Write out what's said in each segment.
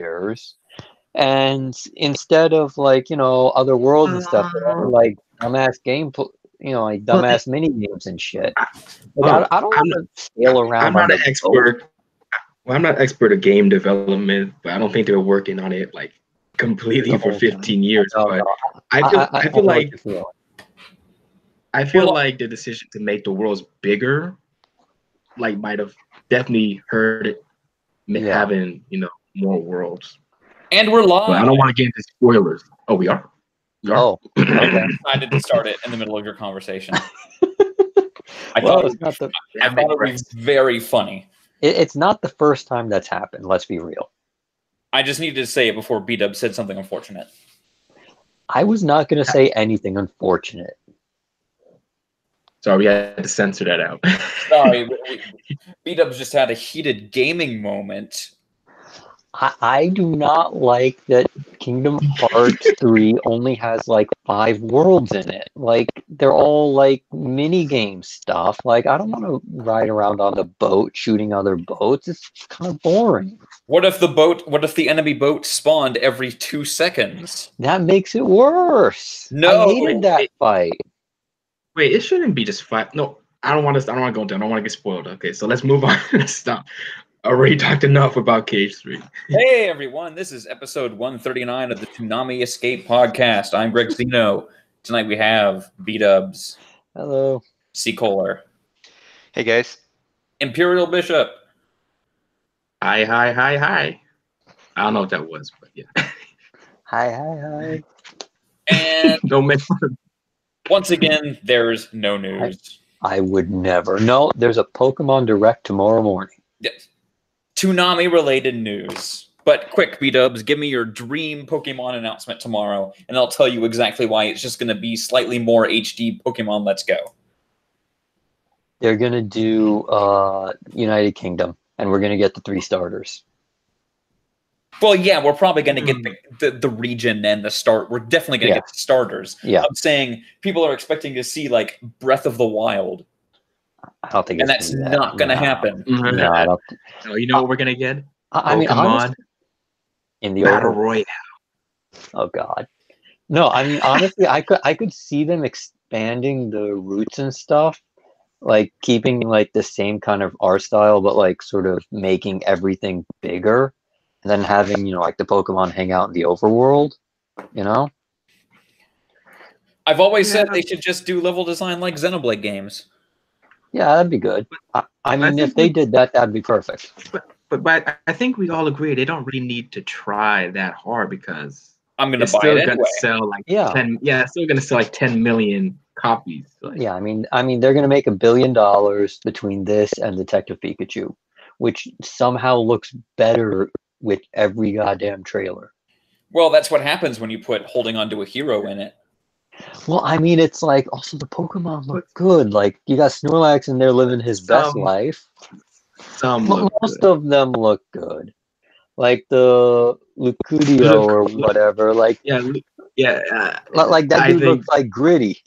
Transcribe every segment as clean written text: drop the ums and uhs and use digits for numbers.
years, and instead of like other worlds and stuff, like dumbass like Well, dumbass mini games and shit. I, Like well, I don't I'm want to sail around I'm on not an the boat. expert. Well, I'm not expert at game development, but I don't think they're working on it like completely The for whole time. 15 years. No, But no, I feel I I know feel what like you're feeling. I feel Well, like the decision to make the worlds bigger, like, might have definitely hurt it Yeah. having more worlds. and we're But I live. don't want to get into spoilers. Oh, we are. We are. Oh, okay. Decided to start it in the middle of your conversation. Well, it's not I thought it was very funny. it's not the first time that's happened. Let's be real. I just needed to say it before B-Dub said something unfortunate. I was not going to say anything unfortunate. Sorry, we had to censor that out. Sorry, B-Dub's just had a heated gaming moment. I do not like that Kingdom Hearts 3 only has like 5 worlds in it. Like they're all like mini game stuff. Like I don't want to ride around on the boat shooting other boats. It's kind of boring. What if the enemy boat spawned every 2 seconds? That makes it worse. No, I hated that fight. Wait, it shouldn't be just 5. No, I don't want to go into. I don't want to get spoiled. Okay, so let's move on. Let's stop. Already talked enough about Cage 3. Hey everyone, this is episode 139 of the Toonami Escape Podcast. I'm Greg Zeno. Tonight we have B-Dubs. Hello. C. Kohler. Hey guys. Imperial Bishop. Hi. I don't know what that was, but yeah. Hi. And Don't make once again, there's no news. I would never. No, there's a Pokemon Direct tomorrow morning. Yes. Toonami related news. But quick, B-Dubs, give me your dream Pokemon announcement tomorrow, and I'll tell you exactly why it's just going to be slightly more HD Pokemon Let's Go. They're going to do United Kingdom, and we're going to get the 3 starters. Well, yeah, we're probably going to get the region and the start. We're definitely going to get the starters. Yeah. I'm saying people are expecting to see, like, Breath of the Wild. I don't think and that's not going to happen. No, I don't. No, you know what we're going to get? I mean, honestly, in the Battle Royale. Oh God, no! I mean, honestly, I could see them expanding the routes and stuff, like keeping like the same kind of art style, but like sort of making everything bigger, and then having like the Pokemon hang out in the overworld. I've always said they should just do level design like Xenoblade games. Yeah, that'd be good. I mean, if they did that, that'd be perfect. But I think we all agree they don't really need to try that hard because I'm going to buy still it going anyway. to sell like 10. Yeah, it's still going to sell like 10 million copies. Like, yeah, I mean, they're going to make $1 billion between this and Detective Pikachu, which somehow looks better with every goddamn trailer. Well, that's what happens when you put Holding On to a Hero in it. Well, I mean, it's like also the Pokemon look good. Like you got Snorlax in there living his best life. Most of them look good. Like the Lucario or whatever. Like like that dude looks like Gritty.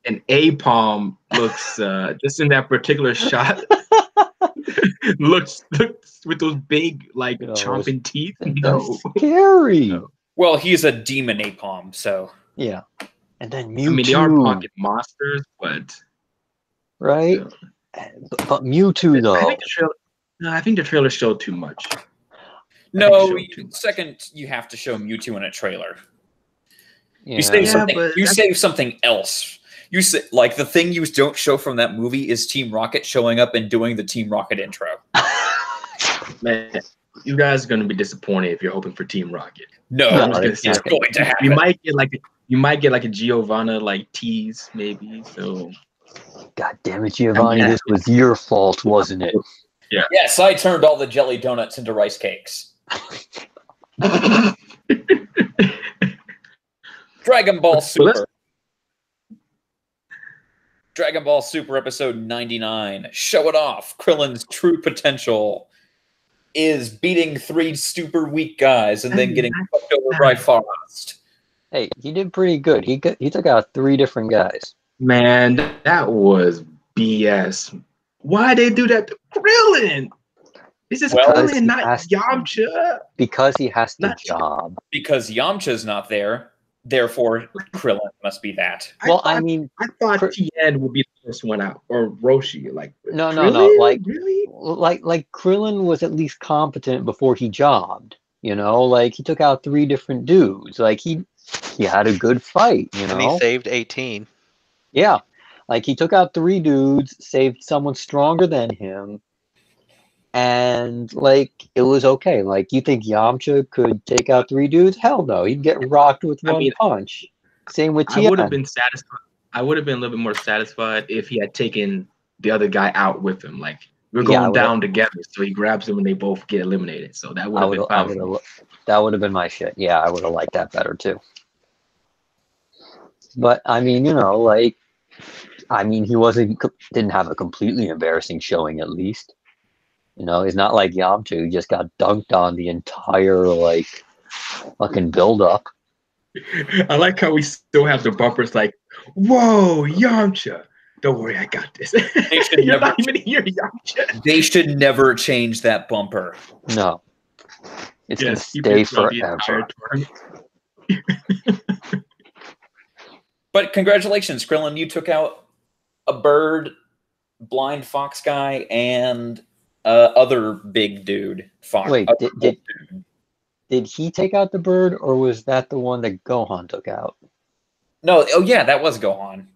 And Apom looks just in that particular shot looks with those big like chomping teeth. Scary. Well, he's a demon Apom, so yeah. And then Mewtwo. I mean, they are pocket monsters, but right. But Mewtwo though. I think the trailer showed too much. No, second you have to show Mewtwo in a trailer. Yeah. You save something. You save something else. You say, like the thing you don't show from that movie is Team Rocket showing up and doing the Team Rocket intro. Man, you guys are going to be disappointed if you're hoping for Team Rocket. No, it's going to happen. You might get like a Giovanna like tease maybe. So, God damn it, Giovanni! This was your fault, wasn't it? Yeah. Yes, I turned all the jelly donuts into rice cakes. Dragon Ball Super. Dragon Ball Super episode 99. Show it off. Krillin's true potential is beating 3 super weak guys and then getting fucked over by Frost. Hey, he did pretty good. He took out 3 different guys. Man, that was BS. Why they do that to Krillin? This is Krillin, not Yamcha. Because he has to job. Because Yamcha's not there, therefore Krillin must be that. I thought Tien would be the first one out, or Roshi. Like no. Like really, like Krillin was at least competent before he jobbed. You know, like he took out 3 different dudes. Like he had a good fight. You know, and he saved 18. Yeah, like he took out 3 dudes, saved someone stronger than him. And like it was okay. Like you think Yamcha could take out 3 dudes? Hell no, he'd get rocked with one punch. Same with Tien. I would have been satisfied. I would have been a little bit more satisfied if he had taken the other guy out with him. Like we're going down together, so he grabs him and they both get eliminated. So that would have been fine. That would have been my shit. Yeah, I would have liked that better too. But I mean, you know, like he didn't have a completely embarrassing showing at least. You know, he's not like Yamcha who just got dunked on the entire like fucking build up. I like how we still have the bumpers like, "Whoa, Yamcha! Don't worry, I got this." You're not even here, Yamcha. They should never change that bumper. No, it's gonna stay forever. But congratulations, Krillin! You took out a bird, blind fox guy, and other big dude fox. Wait, did he take out the bird, or was that the one that Gohan took out? No, oh yeah, that was Gohan.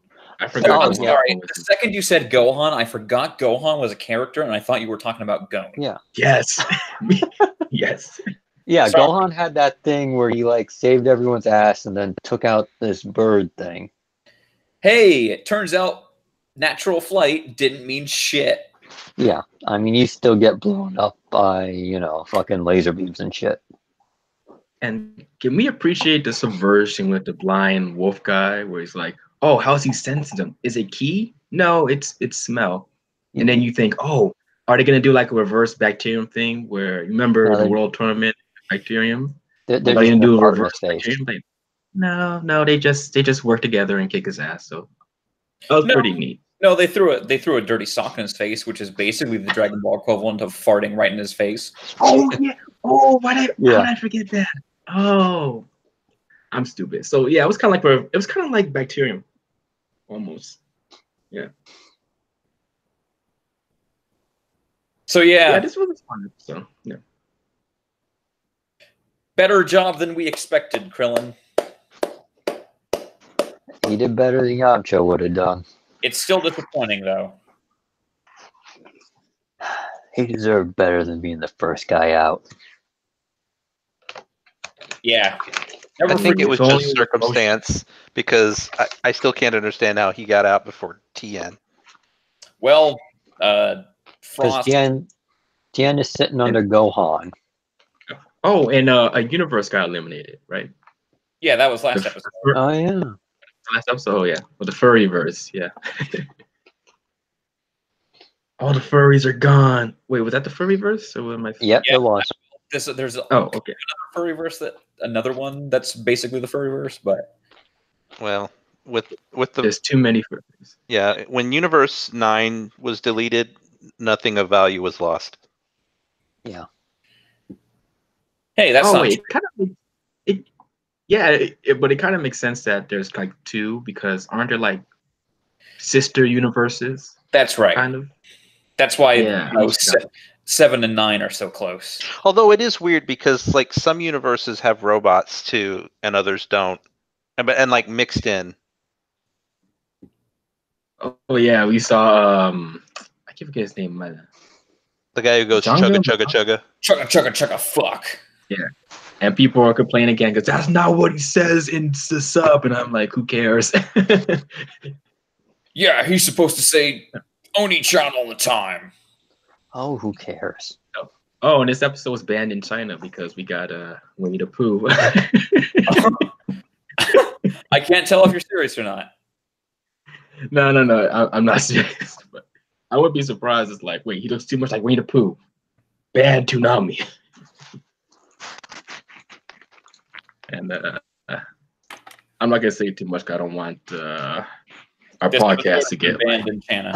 I forgot. I'm sorry. The second you said Gohan, I forgot Gohan was a character, and I thought you were talking about Gon. Yeah. Yes. Yes. Yeah, sorry. Gohan had that thing where he like saved everyone's ass and then took out this bird thing. Hey, it turns out natural flight didn't mean shit. Yeah, I mean, you still get blown up by, you know, fucking laser beams and shit. And can we appreciate the subversion with the blind wolf guy where he's like, oh, how's he sensing them? Is it key? No, it's smell. And then you think, oh, are they going to do like a reverse bacterium thing where, remember the world tournament bacterium? They're going to do a reverse bacterium thing? No, they just work together and kick his ass. So that was pretty neat. No, they threw a dirty sock in his face, which is basically the Dragon Ball equivalent of farting right in his face. Oh yeah. Oh, how did I forget that? Oh, I'm stupid. So yeah, it was kind of like bacterium, almost. Yeah. So yeah, this was fun. So yeah. Better job than we expected, Krillin. He did better than Yamcha would have done. It's still disappointing, though. He deserved better than being the first guy out. Yeah. I think it was just circumstance because I still can't understand how he got out before Tien. Well, Frost. Tien is sitting under Gohan. Oh, and a universe got eliminated, right? Yeah, that was last episode. Oh, yeah. Last episode, yeah. With the furry verse, yeah. All the furries are gone. Wait, was that the furry verse? Or am I? Yep, it was. There's okay. Another furry verse another one that's basically the furry verse, but well, with the there's too many furries. Yeah, when Universe 9 was deleted, nothing of value was lost. Yeah. Hey, that's not but it kind of makes sense that there's like 2 because aren't there like sister universes? That's right. Kind of. That's why 7 and 9 are so close. Although it is weird because like some universes have robots too, and others don't, and like mixed in. Oh yeah, we saw I can't forget his name. The guy who goes chugga chugga chugga. Chugga chugga chugga fuck. Yeah. And people are complaining again because that's not what he says in the sub. And I'm like, who cares? Yeah, he's supposed to say Oni-chan all the time. Oh, who cares? Oh, and this episode was banned in China because we got Winnie the Pooh. I can't tell if you're serious or not. No. I'm not serious. But I would be surprised. It's like, wait, he looks too much like Winnie the Pooh. Bad Toonami. And I'm not gonna say too much because I don't want our podcast to get banned in China.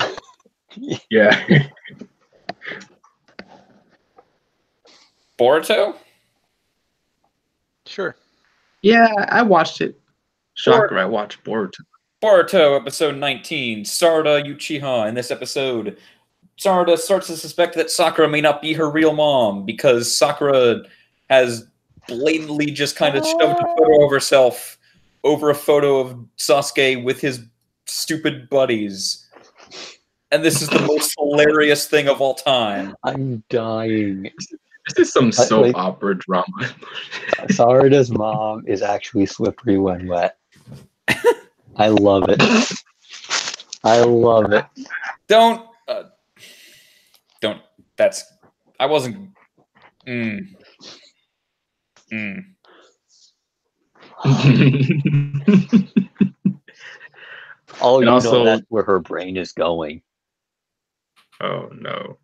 Yeah. Boruto? Sure. Yeah, I watched it. Shocker, I watched Boruto. Boruto, episode 19, Sarada Uchiha. In this episode, Sarada starts to suspect that Sakura may not be her real mom because Sakura has blatantly just kind of shoved a photo of herself over a photo of Sasuke with his stupid buddies. And this is the most hilarious thing of all time. I'm dying. This is some soap opera drama. Sarada's mom is actually slippery when wet. I love it. I love it. Don't. That's. I wasn't. Oh, you know that's where her brain is going. Oh no.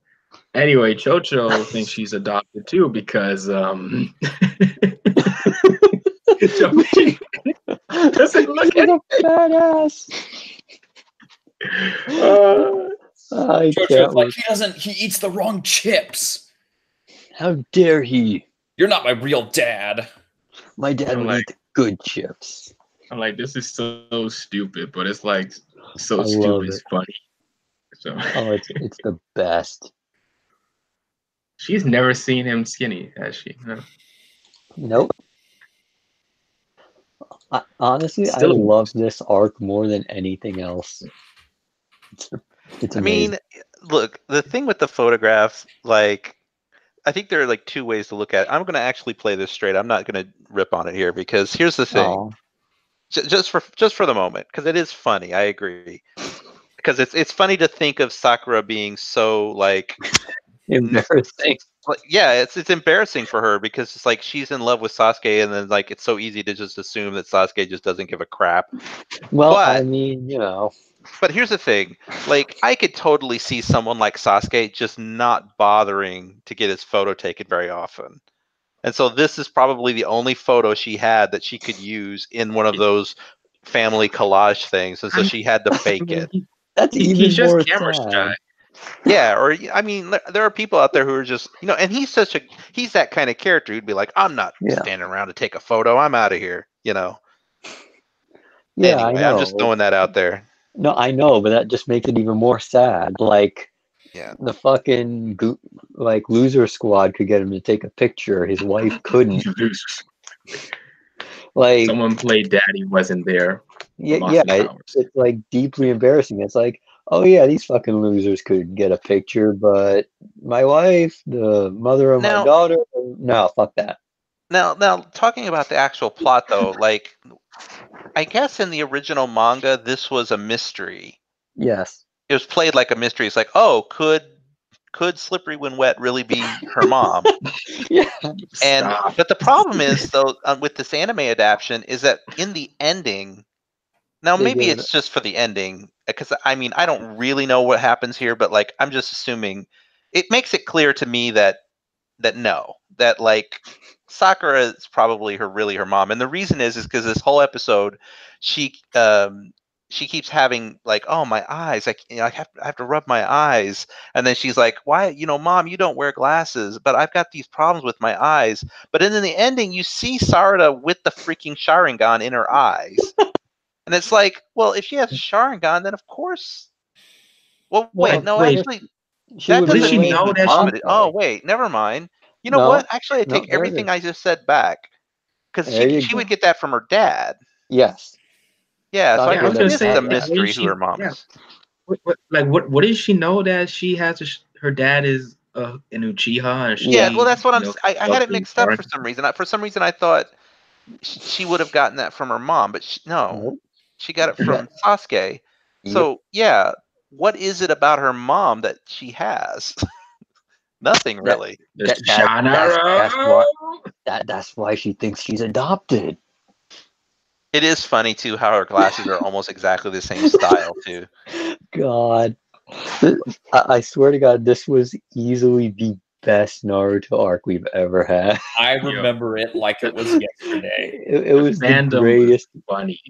Anyway, Chocho thinks she's adopted too because Chocho doesn't look at a badass. Chocho's like he eats the wrong chips. How dare he? You're not my real dad. My dad would eat the good chips. I'm like, this is so stupid, but it's like so stupid, it's funny. So it's the best. She's never seen him skinny, has she? No. Nope. Honestly, I love this arc more than anything else. It's amazing. I mean, look, the thing with the photographs, like, I think there are like two ways to look at it. I'm going to actually play this straight. I'm not going to rip on it here because here's the thing. Just for the moment, because it is funny. I agree. Because it's funny to think of Sakura being so like embarrassing. Yeah, it's embarrassing for her because it's like she's in love with Sasuke, and then like it's so easy to just assume that Sasuke just doesn't give a crap. Well, I mean, you know. But here's the thing, like I could totally see someone like Sasuke just not bothering to get his photo taken very often. And so this is probably the only photo she had that she could use in one of those family collage things, and so she had to fake it. That's he's more just camera shy. Yeah, or I mean, there are people out there who are just, you know, and he's that kind of character who'd be like, I'm not standing around to take a photo. I'm out of here, you know. Yeah, anyway, I know. I'm just throwing that out there. No, I know, but that just makes it even more sad. Like, the fucking loser squad could get him to take a picture. His wife couldn't. Like someone played daddy wasn't there. Yeah, it's like deeply embarrassing. It's like, oh yeah, these fucking losers could get a picture, but my wife, the mother of my daughter, no, fuck that. Now, talking about the actual plot though, like, I guess in the original manga, this was a mystery. Yes. It was played like a mystery. It's like, oh, could Slippery When Wet really be her mom? Yeah. But the problem is though, with this anime adaptation, is that in the ending. Now, maybe it's just for the ending, because I mean, I don't really know what happens here, but like, I'm just assuming it makes it clear to me that like Sakura is probably her mom, and the reason is because this whole episode, she keeps having like, oh, my eyes, I have to rub my eyes, and then she's like, why, Mom, you don't wear glasses, but I've got these problems with my eyes. But in the ending, you see Sarada with the freaking Sharingan in her eyes. And it's like, well, if she has a Sharingan, then of course. Well, wait, no, actually, that doesn't mean that. Oh, wait, never mind. You know what? Actually, I take everything I just said back, because she would get that from her dad. Yes. Yeah, so I guess it is a mystery who her mom is. What does she know that she has? Her dad is an Uchiha. Well, that's what I had it mixed up for some reason. For some reason, I thought she would have gotten that from her mom, but no. She got it from Sasuke. So, yeah, what is it about her mom that she has? Nothing, really. That's why she thinks she's adopted. It is funny, too, how her glasses are almost exactly the same style, too. God. I swear to God, this was easily the best Naruto arc we've ever had. I remember it like it was yesterday. It was the greatest. Funny.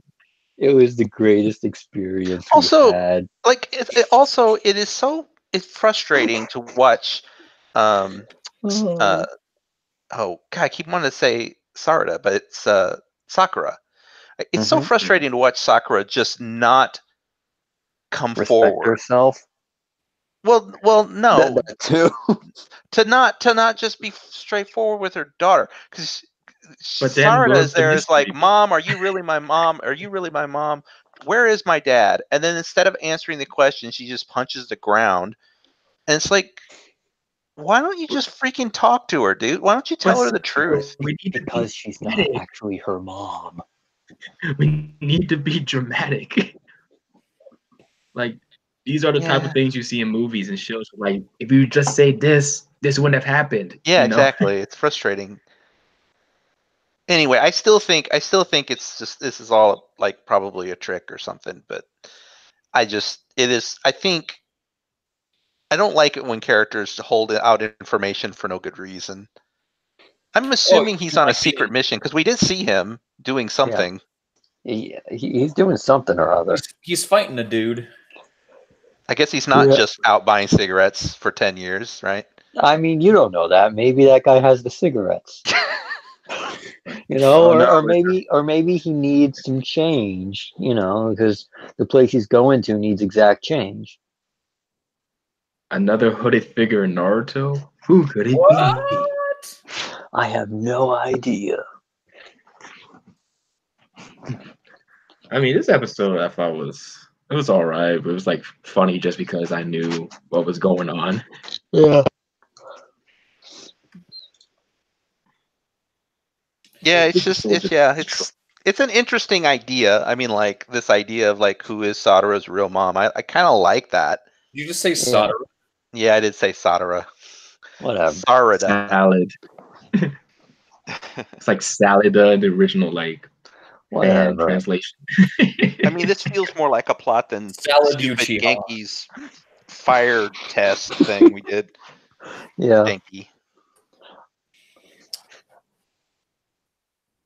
It was the greatest experience also, we've had. Like, it's frustrating to watch oh God, I keep wanting to say Sarada, but it's Sakura. It's so Mhm. frustrating to watch Sakura just not come Respect forward. herself. Well, no, That too. to not just be straightforward with her daughter, because But then Sarada where's is the there is like, mystery? Mom, are you really my mom? Are you really my mom? Where is my dad? And then instead of answering the question, she just punches the ground, and it's like, why don't you just freaking talk to her, dude? Why don't you tell her the truth? We need to be Because she's not dramatic. actually her mom. We need to be dramatic. Like, these are the type of things you see in movies and shows. Like, if you just say this wouldn't have happened. Yeah, you know? exactly. It's frustrating. Anyway, I still think it's just, this is all like probably a trick or something, but I think I don't like it when characters hold out information for no good reason. I'm assuming he's on a secret mission because we did see him doing something. He's doing something or other. He's fighting a dude. I guess he's not just out buying cigarettes for 10 years, right? I mean, you don't know that. Maybe that guy has the cigarettes. Or maybe he needs some change, because the place he's going to needs exact change. Another hooded figure in Naruto? Who could it be? I have no idea. I mean, this episode I thought it was all right, but it was like funny just because I knew what was going on. Yeah. Yeah, it's an interesting idea. I mean, like this idea of like who is Sadara's real mom. I kind of like that. Did you just say Sadara? Yeah, I did say Sadara. Whatever. Sarada. Salad. It's like Salada, the original like fan translation. I mean, this feels more like a plot than stupid Genki's fire test thing we did. Yeah. Genki.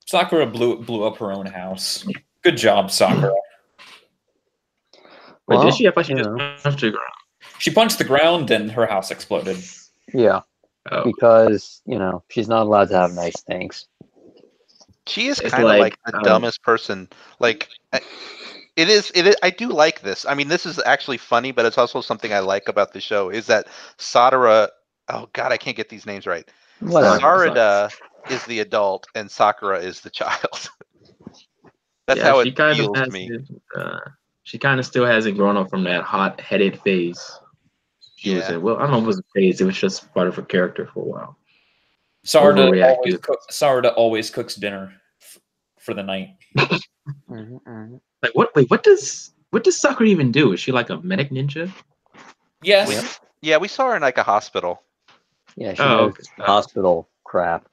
Sakura blew up her own house. Good job, Sakura. But did she? I thought she just punched the ground. She punched the ground and her house exploded. Yeah. Oh. Because, she's not allowed to have nice things. She is kind of like the dumbest person. Like, it is. I do like this. I mean, this is actually funny, but it's also something I like about the show is that Sadara. Oh God, I can't get these names right. Sarada is the adult and Sakura is the child. That's how it feels to me. She kind of still hasn't grown up from that hot-headed phase. She was in. Well, I don't know if it was a phase. It was just part of her character for a while. Sarada always cooks dinner for the night. Like what? Wait, what does Sakura even do? Is she like a medic ninja? Yes. We saw her in like a hospital. Yeah, she does hospital crap.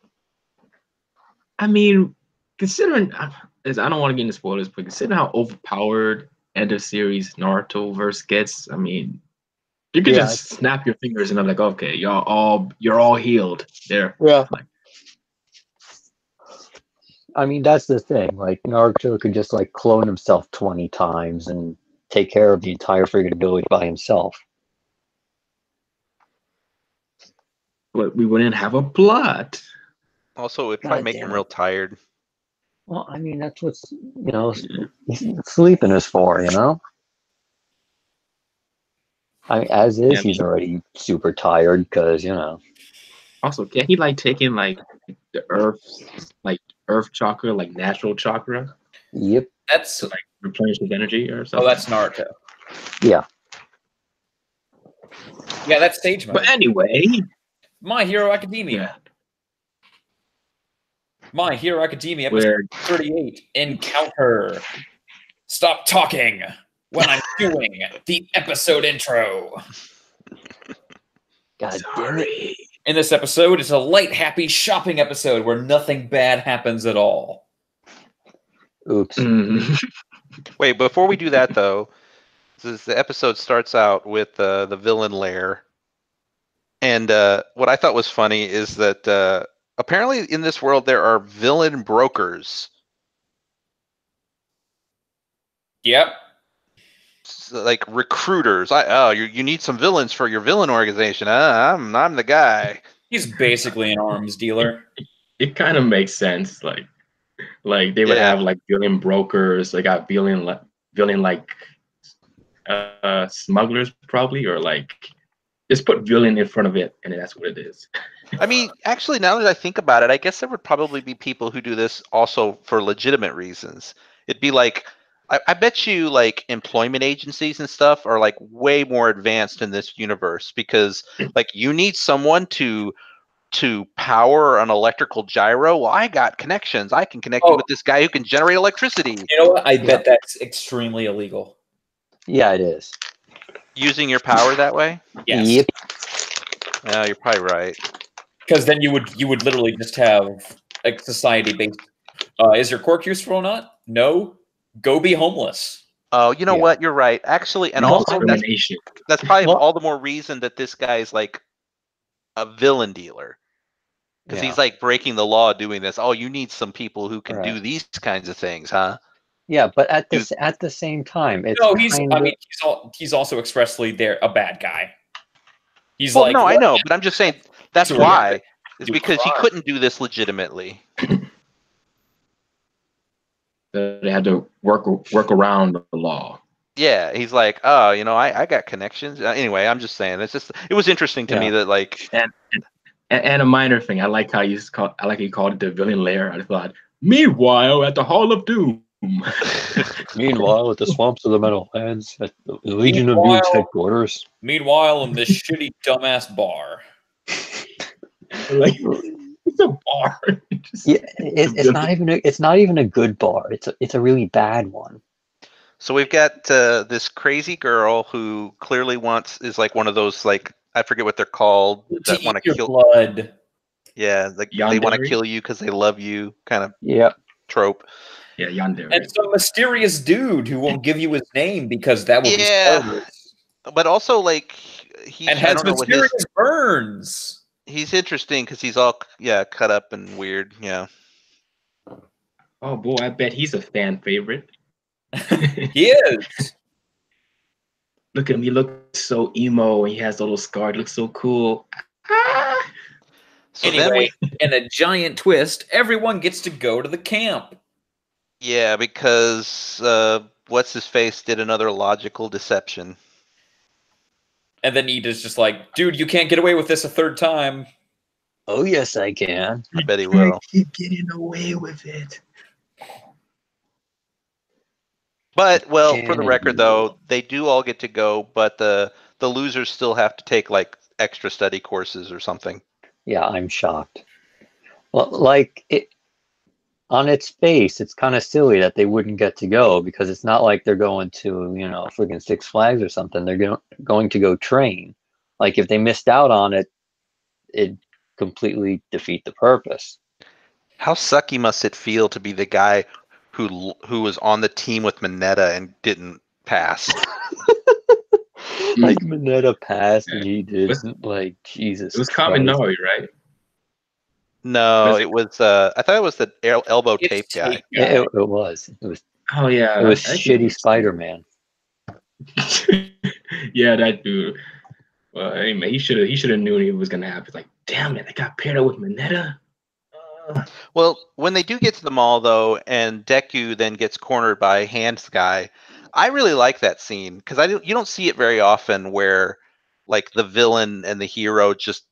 I mean, considering I don't want to get into spoilers, but considering how overpowered end of series Naruto verse gets, I mean, you could just snap your fingers and I'm like, okay, you're all healed there. Yeah. I mean, that's the thing. Like, Naruto could just like clone himself 20 times and take care of the entire friggin' village by himself. But we wouldn't have a plot. Also, it would probably make him real tired. Well, I mean, that's what sleeping is for, I mean, as is, he's already super tired because, Also, can he like take in like the earth chakra, like natural chakra? Yep. That's to like replenish his energy or something. Oh, that's Naruto. Yeah. Yeah, that's stage mode. But anyway, My Hero Academia. My Hero Academia, episode 38. Encounter. Stop talking when I'm doing the episode intro. God damn it. In this episode, it's a light, happy shopping episode where nothing bad happens at all. Oops. Wait, before we do that, though, the episode starts out with the villain lair. And what I thought was funny is that apparently in this world there are villain brokers. Yep. So, like recruiters. You need some villains for your villain organization. I'm the guy. He's basically an arms dealer. It kind of makes sense. Like they would have like villain brokers. They got villain like smugglers probably, or like just put villain in front of it, and that's what it is. I mean, actually, now that I think about it, I guess there would probably be people who do this also for legitimate reasons. It'd be like, I bet you like employment agencies and stuff are like way more advanced in this universe because like you need someone to power an electrical gyro. Well, I got connections. I can connect you with this guy who can generate electricity. You know what? I bet that's extremely illegal. Yeah, it is. Using your power that way? Yes. Yep. Yeah, you're probably right. Because then you would literally just have a society based. Is your quirk useful or not? No. Go be homeless. Oh, you know what? You're right. Actually, and also that's probably all the more reason that this guy's like a villain dealer. Because he's like breaking the law doing this. Oh, you need some people who can do these kinds of things, huh? Yeah, but at the same time, it's he's also expressly there a bad guy. He's I know, but I'm just saying that's why. It's because he couldn't do this legitimately. They had to work around the law. Yeah, he's like, oh, I got connections. Anyway, I'm just saying, it was interesting to me that like, and a minor thing, I like how you called it the villain lair. I thought, meanwhile, at the Hall of Doom. Meanwhile, at the swamps of the Meadowlands, at the Legion of Doom's headquarters. Meanwhile, in this shitty dumbass bar. Like, it's a bar. It's not even a good bar. It's a really bad one. So we've got this crazy girl who clearly is like one of those, like, I forget what they're called, that want to kill blood. Yeah, like they want to kill you because they love you, kind of trope. Yeah, yandere. And some mysterious dude who won't give you his name because that would be spoilers. But also, like, has mysterious burns. He's interesting because he's all cut up and weird. Yeah. Oh boy, I bet he's a fan favorite. He is. Look at him. He looks so emo, and he has a little scar. He looks so cool. So anyway, in a giant twist, everyone gets to go to the camp. Yeah, because what's his face did another logical deception. And then Ida's just like, dude, you can't get away with this a third time. Oh yes, I can. I bet he will. Keep getting away with it. But for the record, though, they do all get to go, but the losers still have to take like extra study courses or something. Yeah, I'm shocked. Well, like on its face, it's kind of silly that they wouldn't get to go because it's not like they're going to, friggin' Six Flags or something. They're going to go train. Like if they missed out on it, it'd completely defeat the purpose. How sucky must it feel to be the guy who was on the team with Mineta and didn't pass? Like Mineta passed and he didn't. Like Jesus. It was Kaminari, right? No, it was. I thought it was the elbow tape guy. It was. It was. Oh yeah, it was shitty Spider-Man. Yeah, that dude. Well, I mean, he should have knew it was gonna happen. Like, damn it, I got paired up with Mineta. Well, when they do get to the mall, though, and Deku then gets cornered by Hands Guy, I really like that scene because you don't see it very often where, like, the villain and the hero just,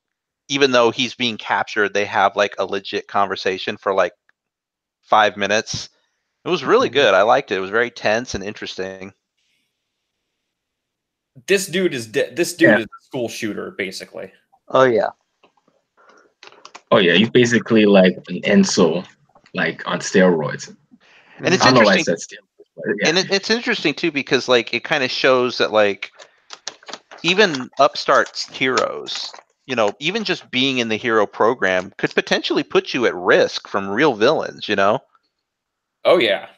even though he's being captured, they have like a legit conversation for like 5 minutes. It was really good. I liked it. It was very tense and interesting. This dude is a school shooter, basically. Oh yeah. Oh yeah, he's basically like an Enso, like on steroids. And it's interesting. And it's interesting too because like it kind of shows that like even upstart heroes, even just being in the hero program could potentially put you at risk from real villains. Oh yeah.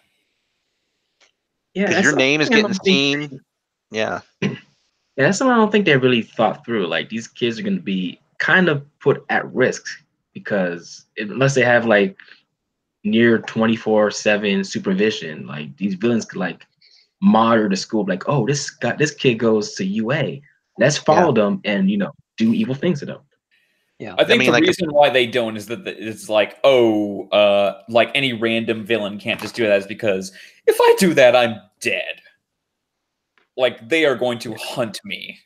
Yeah, because your name is getting seen. Yeah. Yeah, that's something I don't think they really thought through. Like these kids are going to be kind of put at risk because unless they have like near 24/7 supervision, like these villains could like monitor the school, like, oh, this kid goes to UA, let's follow them and do evil things to them. Yeah, I think the reason why they don't is that it's like, like any random villain can't just do that, is because if I do that, I'm dead. Like, they are going to hunt me.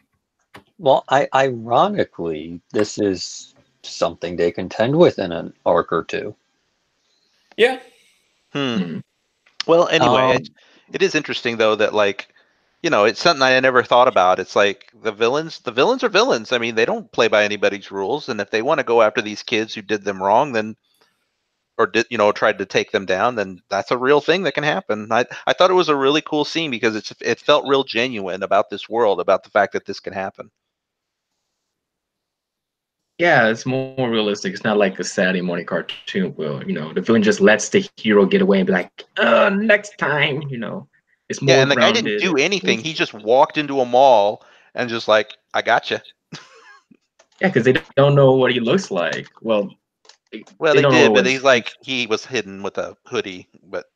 Well, ironically, this is something they contend with in an arc or two. Yeah. Well, anyway, it is interesting though that, like, you know, it's something I never thought about. It's like the villains are villains. I mean, they don't play by anybody's rules, and if they want to go after these kids who did them wrong, then tried to take them down, then that's a real thing that can happen. I thought it was a really cool scene because it felt real genuine about this world, about the fact that this can happen. Yeah, it's more realistic. It's not like a Saturday morning cartoon where, the villain just lets the hero get away and be like, next time, It's more and the guy didn't do anything. He just walked into a mall and just like, I gotcha. Yeah, because they don't know what he looks like. Well, they did, but he's like, he was hidden with a hoodie. But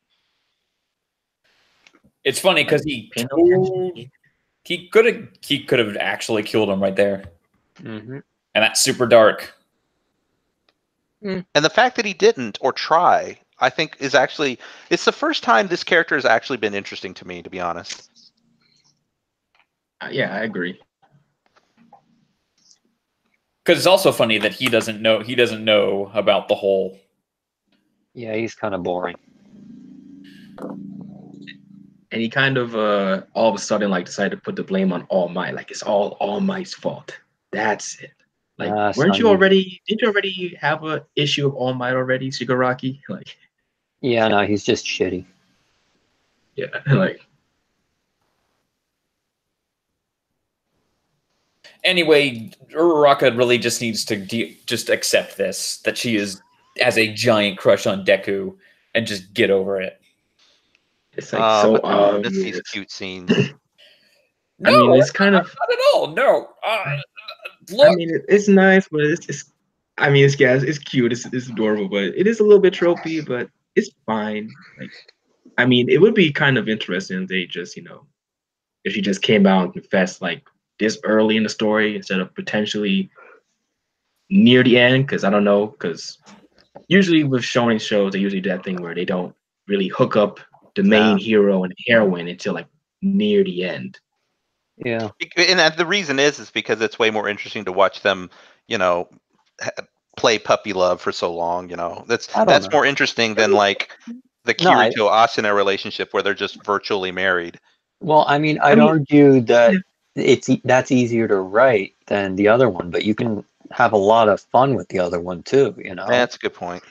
it's funny because he could have actually killed him right there. Mm-hmm. And that's super dark. And the fact that he didn't or try, I think, is actually, it's the first time this character has actually been interesting to me, to be honest. Yeah, I agree. Because it's also funny that he doesn't know about the whole. Yeah, he's kind of boring. And he kind of all of a sudden like decided to put the blame on All Might, like it's All Might's fault. That's it. Like, didn't you already have an issue of All Might already, Shigaraki? Like, yeah, no, he's just shitty. Yeah, like. Anyway, Uraraka really just needs to just accept this, that she has a giant crush on Deku, and just get over it. It's like so obvious. These cute scenes. No, I mean, it's kind of not at all. No, look. I mean, it's nice, but it's. I mean, it's cute, it's adorable, but it is a little bit tropey, but it's fine. Like, I mean, it would be kind of interesting if they just, if she just came out and confessed like this early in the story instead of potentially near the end, because I don't know, because usually with shonen shows, they usually do that thing where they don't really hook up the main hero and heroine until like near the end. Yeah, and the reason is because it's way more interesting to watch them, play puppy love for so long. That's more interesting than like the Kirito Asuna relationship where they're just virtually married. Well, I mean, I'd argue that that's easier to write than the other one, but you can have a lot of fun with the other one too. That's a good point.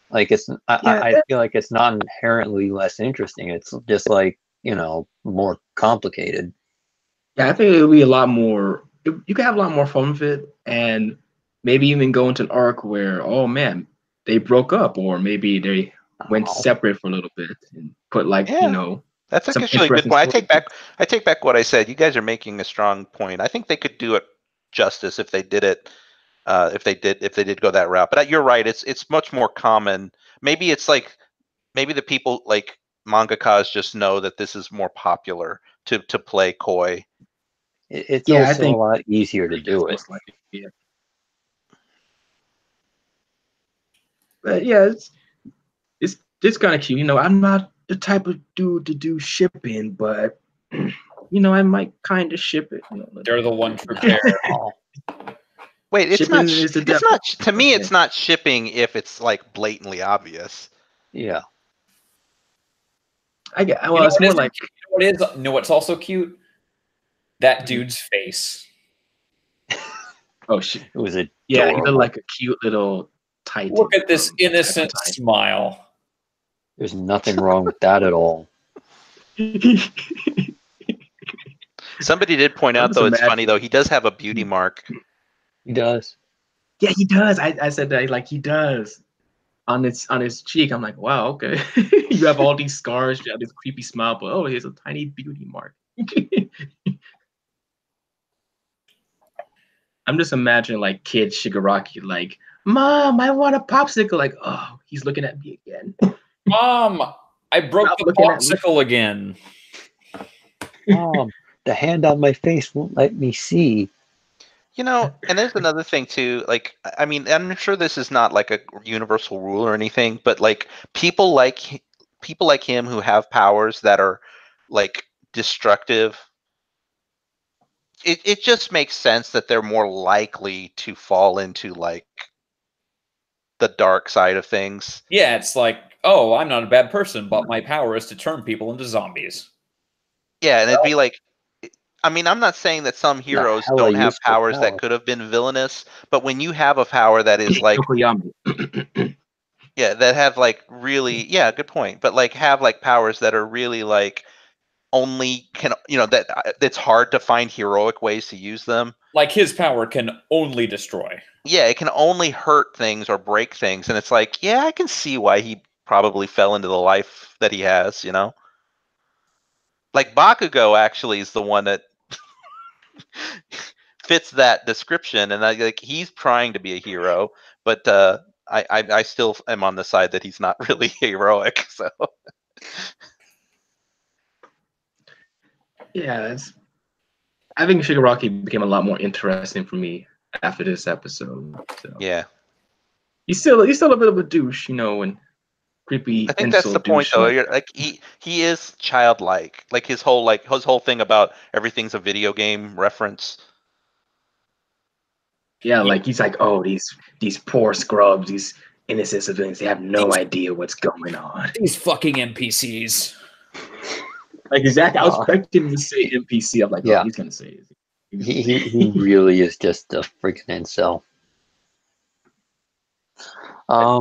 Like I feel like it's not inherently less interesting. It's just like more complicated. Yeah, I think it would be a lot more. You could have a lot more fun with it, and maybe even go into an arc where, oh man, they broke up, or maybe they went separate for a little bit, and put like That's actually a good point. I take back what I said. You guys are making a strong point. I think they could do it justice if they did it. If they did go that route. But you're right. It's much more common. Maybe it's like maybe the people like mangakas just know that this is more popular to play coy. It's also a lot easier to do it. But yeah, it's kind of cute. I'm not the type of dude to do shipping, but I might kind of ship it. They're the one for care. Wait, it's not. It's not. To me, it's not shipping if it's like blatantly obvious. Yeah. I get. Well, it's more like. What is? No, what's also cute? That dude's face. Oh shit! It was adorable. Yeah, he looked like a cute little titan. Look at this innocent smile. There's nothing wrong with that at all. Somebody did point out, though, it's funny though. He does have a beauty mark. He does. Yeah, he does. I said that like he does on his cheek. I'm like, wow, okay. You have all these scars, you have this creepy smile, but oh, here's a tiny beauty mark. I'm just imagining like kid Shigaraki, like, Mom, I want a popsicle. Like, oh, he's looking at me again. Mom, I broke the popsicle again. Mom, the hand on my face won't let me see. You know, and there's another thing too. Like, I mean, I'm sure this is not like a universal rule or anything, but like people like him who have powers that are like destructive. It just makes sense that they're more likely to fall into like the dark side of things. Yeah, it's like, oh, I'm not a bad person, but my power is to turn people into zombies. Yeah, and it'd be like, I mean, I'm not saying that some heroes don't have powers that could have been villainous, but when you have a power that is like, yeah, that have like really, yeah, good point, but like have like powers that are really like only can, you know, that it's hard to find heroic ways to use them. Like his power can only destroy. Yeah, it can only hurt things or break things, and it's like, yeah, I can see why he probably fell into the life that he has, you know? Like Bakugo actually is the one that fits that description, and like he's trying to be a hero, but I still am on the side that he's not really heroic. So yeah, I think Shigaraki became a lot more interesting for me after this episode. So. Yeah, he's still a bit of a douche, you know, and creepy. I think that's the point, though. Like he is childlike. Like his whole thing about everything's a video game reference. Yeah, like he's like, oh, these poor scrubs, these innocent civilians, they have no idea what's going on. These fucking NPCs. Like exactly, I was expecting him to say NPC. I'm like, yeah, oh, he's gonna say it. He really is just a freaking incel.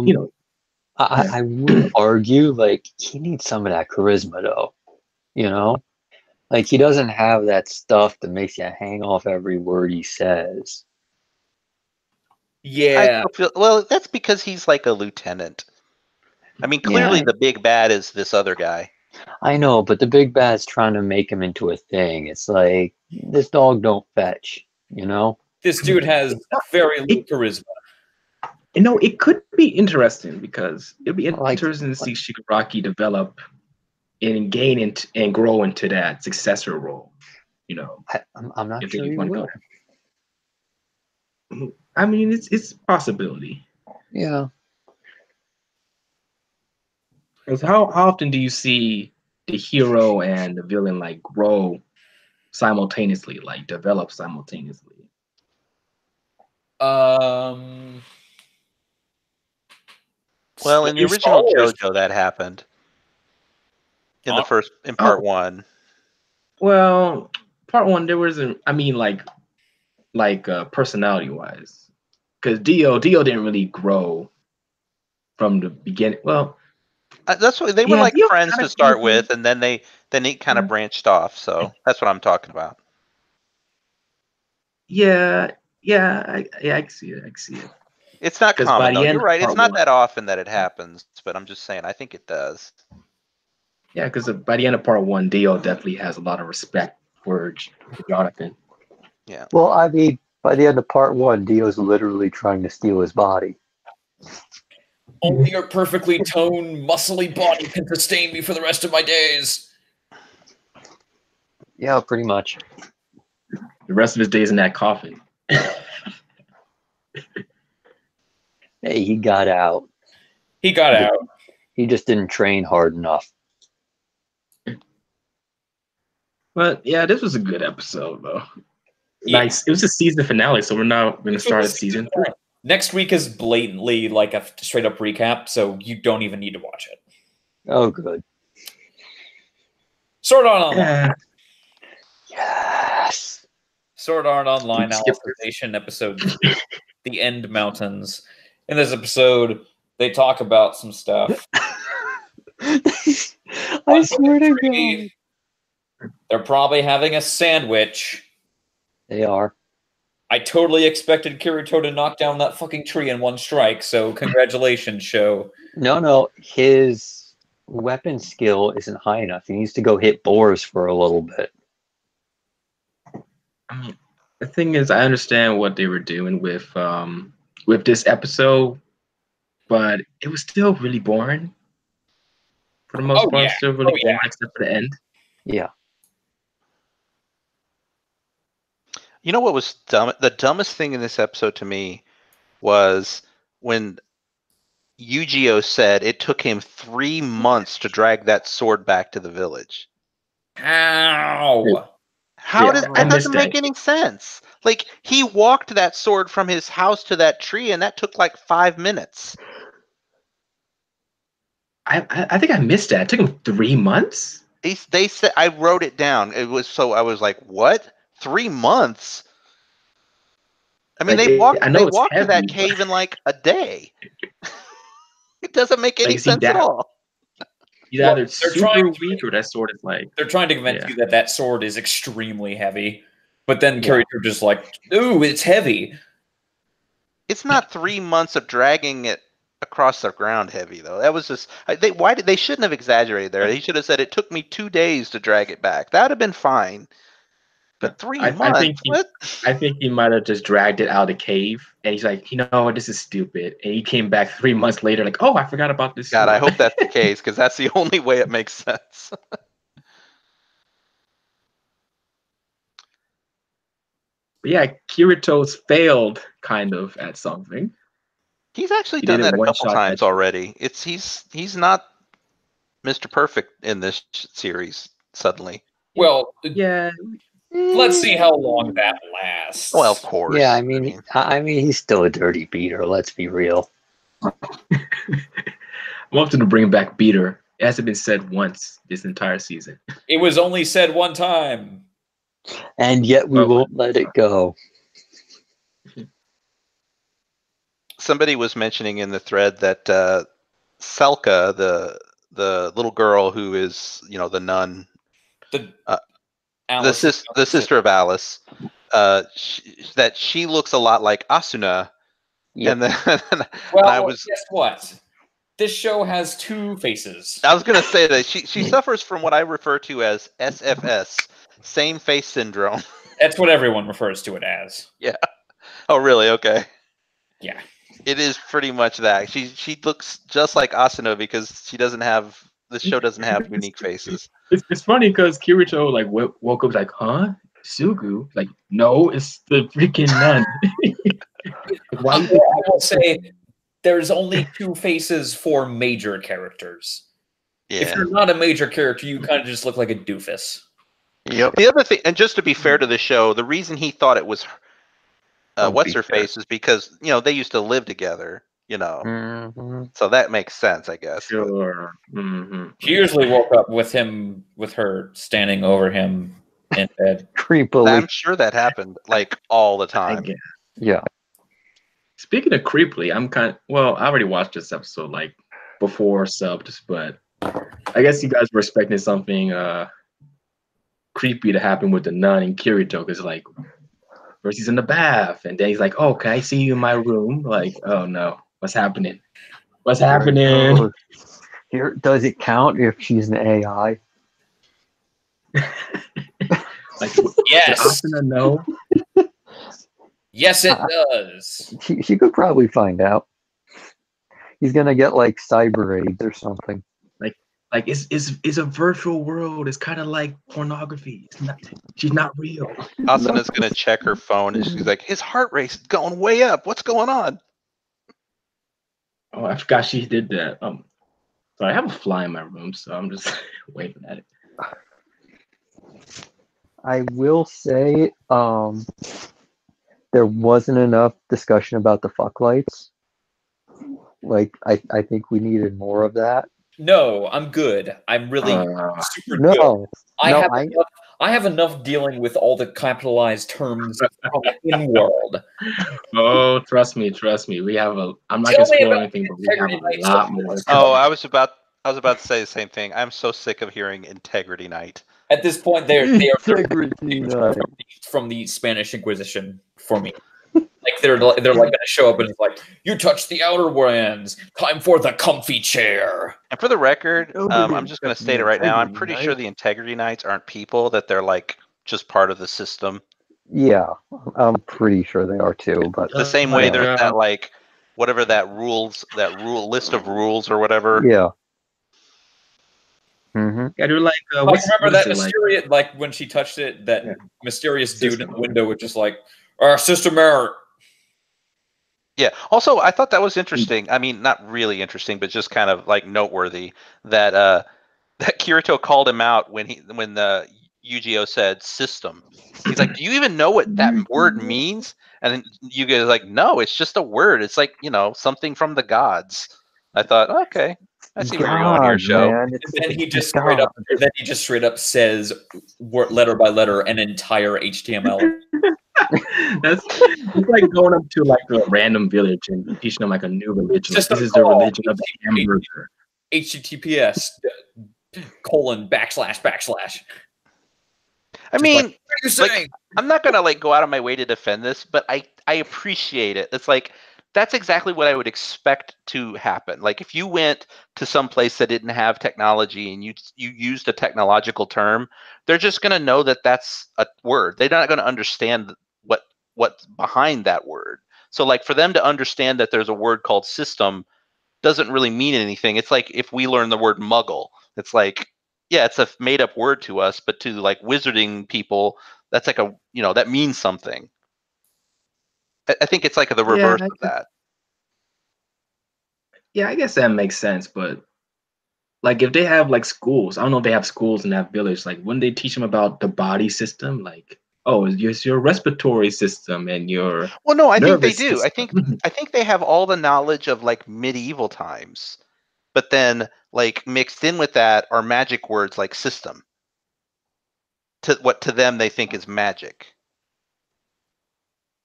You know, I would argue like he needs some of that charisma though. You know, like he doesn't have that stuff that makes you hang off every word he says. Yeah. Well, that's because he's like a lieutenant. I mean, clearly the big bad is this other guy. I know, but the big bad's trying to make him into a thing. It's like, this dog don't fetch, you know? This dude has very little charisma. You know, it could be interesting because it'd be interesting to see Shigaraki develop and gain and grow into that successor role. You know, I'm not sure he will. I mean, it's a possibility. Yeah. Because how often do you see the hero and the villain like grow simultaneously, like develop simultaneously? Well, in the original JoJo, that happened in part one. Well, part one there wasn't. I mean, like personality wise, because Dio didn't really grow from the beginning. Well. That's what they were like friends to start with, and then they kind of branched off. So that's what I'm talking about. Yeah, I can see it. It's not common, though. You're right. It's not that often that it happens, but I'm just saying, I think it does. Yeah, because by the end of part one, Dio definitely has a lot of respect for Jonathan. Yeah. Well, I mean, by the end of part one, Dio's literally trying to steal his body. Only your perfectly toned, muscly body can sustain me for the rest of my days. Yeah, pretty much. The rest of his days in that coffin. Hey, he got out. He got out. He just didn't train hard enough. But yeah, this was a good episode, though. Yeah. Nice. It was a season finale, so we're now going to start at season 3. Next week is blatantly like a straight up recap, so you don't even need to watch it. Oh, good. Sword Art Online. Yes. Sword Art Online Alicization episode 3, The End Mountains. In this episode, they talk about some stuff. I swear to God. They're probably having a sandwich. They are. I totally expected Kirito to knock down that fucking tree in one strike, so congratulations, show. No, his weapon skill isn't high enough. He needs to go hit boars for a little bit. I mean, the thing is, I understand what they were doing with this episode, but it was still really boring. For the most part, still really boring, except for the end. Yeah. You know what was dumb? The dumbest thing in this episode to me was when Yu-Gi-Oh said it took him 3 months to drag that sword back to the village. How? How that doesn't make any sense? Like, he walked that sword from his house to that tree, and that took like 5 minutes. I think I missed that. It took him 3 months. They said, I wrote it down. I was like, what? 3 months? I mean, they walked to that cave in like a day. It doesn't make any sense at all. He's either super weak or that sword is like... They're trying to convince you that sword is extremely heavy. But then Kirito just like, ooh, it's heavy. It's not 3 months of dragging it across the ground heavy, though. That was just... They shouldn't have exaggerated there. They should have said, it took me 2 days to drag it back. That would have been fine. But 3 months? I think he might have just dragged it out of the cave, and he's like, you know what, this is stupid. And he came back 3 months later, like, oh, I forgot about this. God, I hope that's the case, because that's the only way it makes sense. But yeah, Kirito's failed kind of at something. He's actually done that a couple times already. He's not Mr. Perfect in this series suddenly. Well, yeah. Let's see how long that lasts. Well, of course. Yeah, I mean, he's still a dirty beater. Let's be real. I'm opting to bring back beater. It hasn't been said once this entire season. It was only said one time. And yet we won't let it go. Somebody was mentioning in the thread that Selka, the little girl who is, the nun, the sister of Alice, that she looks a lot like Asuna. Yep. And then guess what? This show has 2 faces. I was gonna say that she suffers from what I refer to as SFS, same face syndrome. That's what everyone refers to it as. Yeah. Oh, really? Okay. Yeah. It is pretty much that. She looks just like Asuna because this show doesn't have unique faces. It's funny because Kirito like woke up like, huh? Sugu? Like, no, it's the freaking nun. I will say there's only 2 faces for major characters. Yeah. If you're not a major character, you kind of just look like a doofus. Yep. The other thing, and just to be fair to the show, the reason he thought it was what's her face is because they used to live together. So that makes sense, I guess. Sure. He usually woke up with her standing over him in bed. Creepily. I'm sure that happened like all the time. Yeah. Speaking of creepily, I already watched this episode like before subbed, but I guess you guys were expecting something creepy to happen with the nun and Kirito, because like first he's in the bath and then he's like, oh, can I see you in my room? Like, oh no, what's happening? What's happening? Here, does it count if she's an AI? Like, yes. No. Yes, it does. She could probably find out. He's gonna get like cyber AIDS or something. Like it's a virtual world. It's kind of like pornography. She's not real. Asuna's gonna check her phone and she's like, his heart rate is going way up. What's going on? Oh, I forgot she did that. So I have a fly in my room, so I'm just waving at it. I will say, there wasn't enough discussion about the fuck lights. Like, I think we needed more of that. No, I'm good. I'm really super good. I have enough dealing with all the capitalized terms in world. Oh, trust me. We have I'm not gonna spoil anything, but we have a lot more. Oh, I was about to say the same thing. I'm so sick of hearing Integrity Night. At this point, they are from the Spanish Inquisition for me. Like they're like going to show up and it's like, you touch the outer ones. Time for the comfy chair. And for the record, I'm just going to state it right now. I'm pretty sure the Integrity Knights aren't people; that they're like just part of the system. Yeah, I'm pretty sure they are too. But the same way there's that like whatever that list of rules or whatever. Yeah. Mm-hmm. Yeah, they're like, remember that mysterious, like when she touched it, that mysterious dude in the window was just like, system error. Yeah. Also, I thought that was interesting. I mean, not really interesting, but just kind of like noteworthy that that Kirito called him out when the Yu-Gi-Oh said system. He's like, "Do you even know what that word means?" And then Yu-Gi-Oh's like, "No, it's just a word. It's like, something from the gods." I thought, okay, I see where you're going here, show. Man, and then he just straight up says letter by letter an entire HTML. It's like going up to like a random village and teaching them like a new religion. Like, this is the religion of the hamburger. HTTPS : // I mean, like, I'm not gonna like go out of my way to defend this, but I appreciate it. It's like that's exactly what I would expect to happen. Like if you went to some place that didn't have technology and you used a technological term, they're just gonna know that that's a word. They're not gonna understand what's behind that word. So like for them to understand that there's a word called system doesn't really mean anything. It's like if we learn the word muggle, it's like, yeah, it's a made up word to us, but to like wizarding people, that's like that means something. I think it's like the reverse of that. Yeah, I guess that makes sense, but like if they have like schools, I don't know if they have schools in that village, like wouldn't they teach them about the body system? Like, oh, it's your respiratory system and your Well, no, I think they system. do. I think they have all the knowledge of like medieval times, but then like mixed in with that are magic words like system. To what to them they think is magic.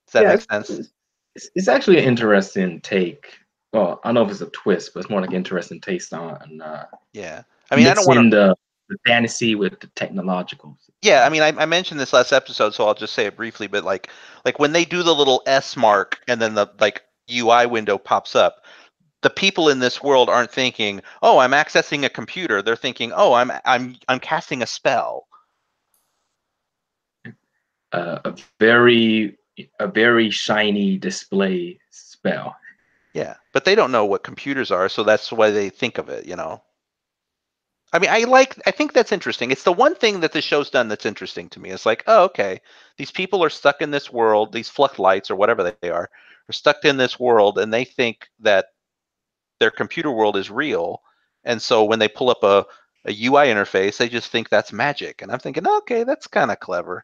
Does that make sense? It's actually an interesting take. Well, I don't know if it's a twist, but it's more like an interesting taste on. Yeah, I mean, I don't want the fantasy with the technological. Yeah, I mean, I mentioned this last episode, so I'll just say it briefly. But like when they do the little S mark and then the like UI window pops up, the people in this world aren't thinking, "Oh, I'm accessing a computer." They're thinking, "Oh, I'm casting a spell." A very shiny display spell. Yeah, but they don't know what computers are, so that's why they think of it. I mean, I think that's interesting. It's the one thing that the show's done that's interesting to me. It's like, oh, okay, these people are stuck in this world, these lights or whatever they are stuck in this world, and they think that their computer world is real. And so when they pull up a UI interface, they just think that's magic. And I'm thinking, okay, that's kind of clever.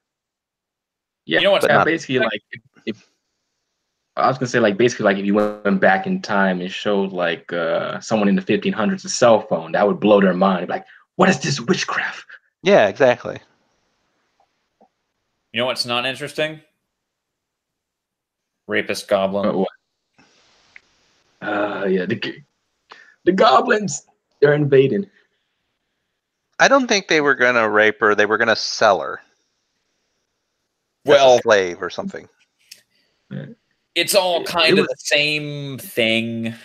Yeah, you know what's basically like if I was gonna say like basically like if you went back in time and showed like someone in the 1500s a cell phone, that would blow their mind. Like, what is this witchcraft? Yeah, exactly. You know what's not interesting? Rapist goblin. What? Yeah, the goblins, they're invading. I don't think they were gonna rape her. They were gonna sell her. Well, as a slave or something. It's all kind of the same thing.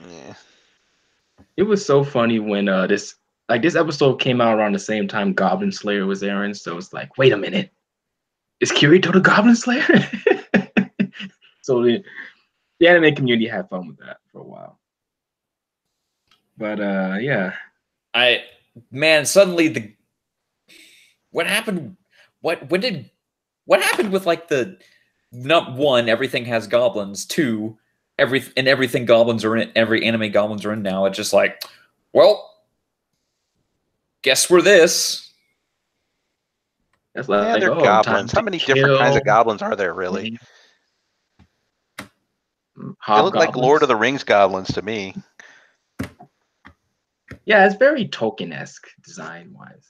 Yeah. It was so funny when this episode came out around the same time Goblin Slayer was airing, so it's like, wait a minute, is Kirito the Goblin Slayer? So the anime community had fun with that for a while. But yeah. Suddenly what happened with like the not one, everything has goblins, two, everything goblins are in, every anime goblins are in now. It's just like, well, guess we're this. That's like, they're goblins. How many different kinds of goblins are there, really? They look like Lord of the Rings goblins to me. Yeah, it's very Tolkien-esque design-wise.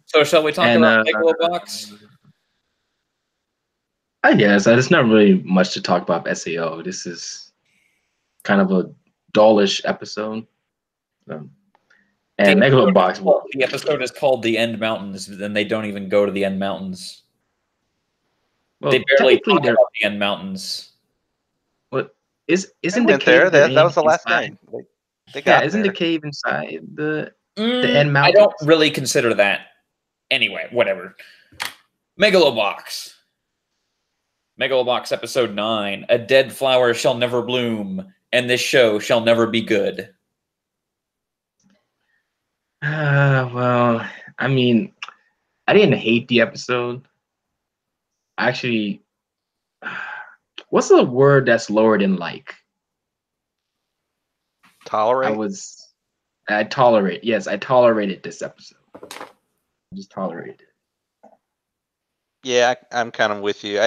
So shall we talk about Megalobox? I guess there's not really much to talk about SAO. This is kind of a dullish episode. And Megalobox. The episode is called "The End Mountains," and they don't even go to the End Mountains. Well, they barely talk about the End Mountains. What isn't the cave there? That was the last thing. They got isn't there. The cave inside the End Mountains? I don't really consider that. Anyway, whatever. Megalobox episode 9. A dead flower shall never bloom. and this show shall never be good. Well, I mean, I didn't hate the episode. Actually, what's the word that's lower than like? Tolerate? I tolerate. Yes, I tolerated this episode. I just tolerated it. Yeah, I'm kind of with you.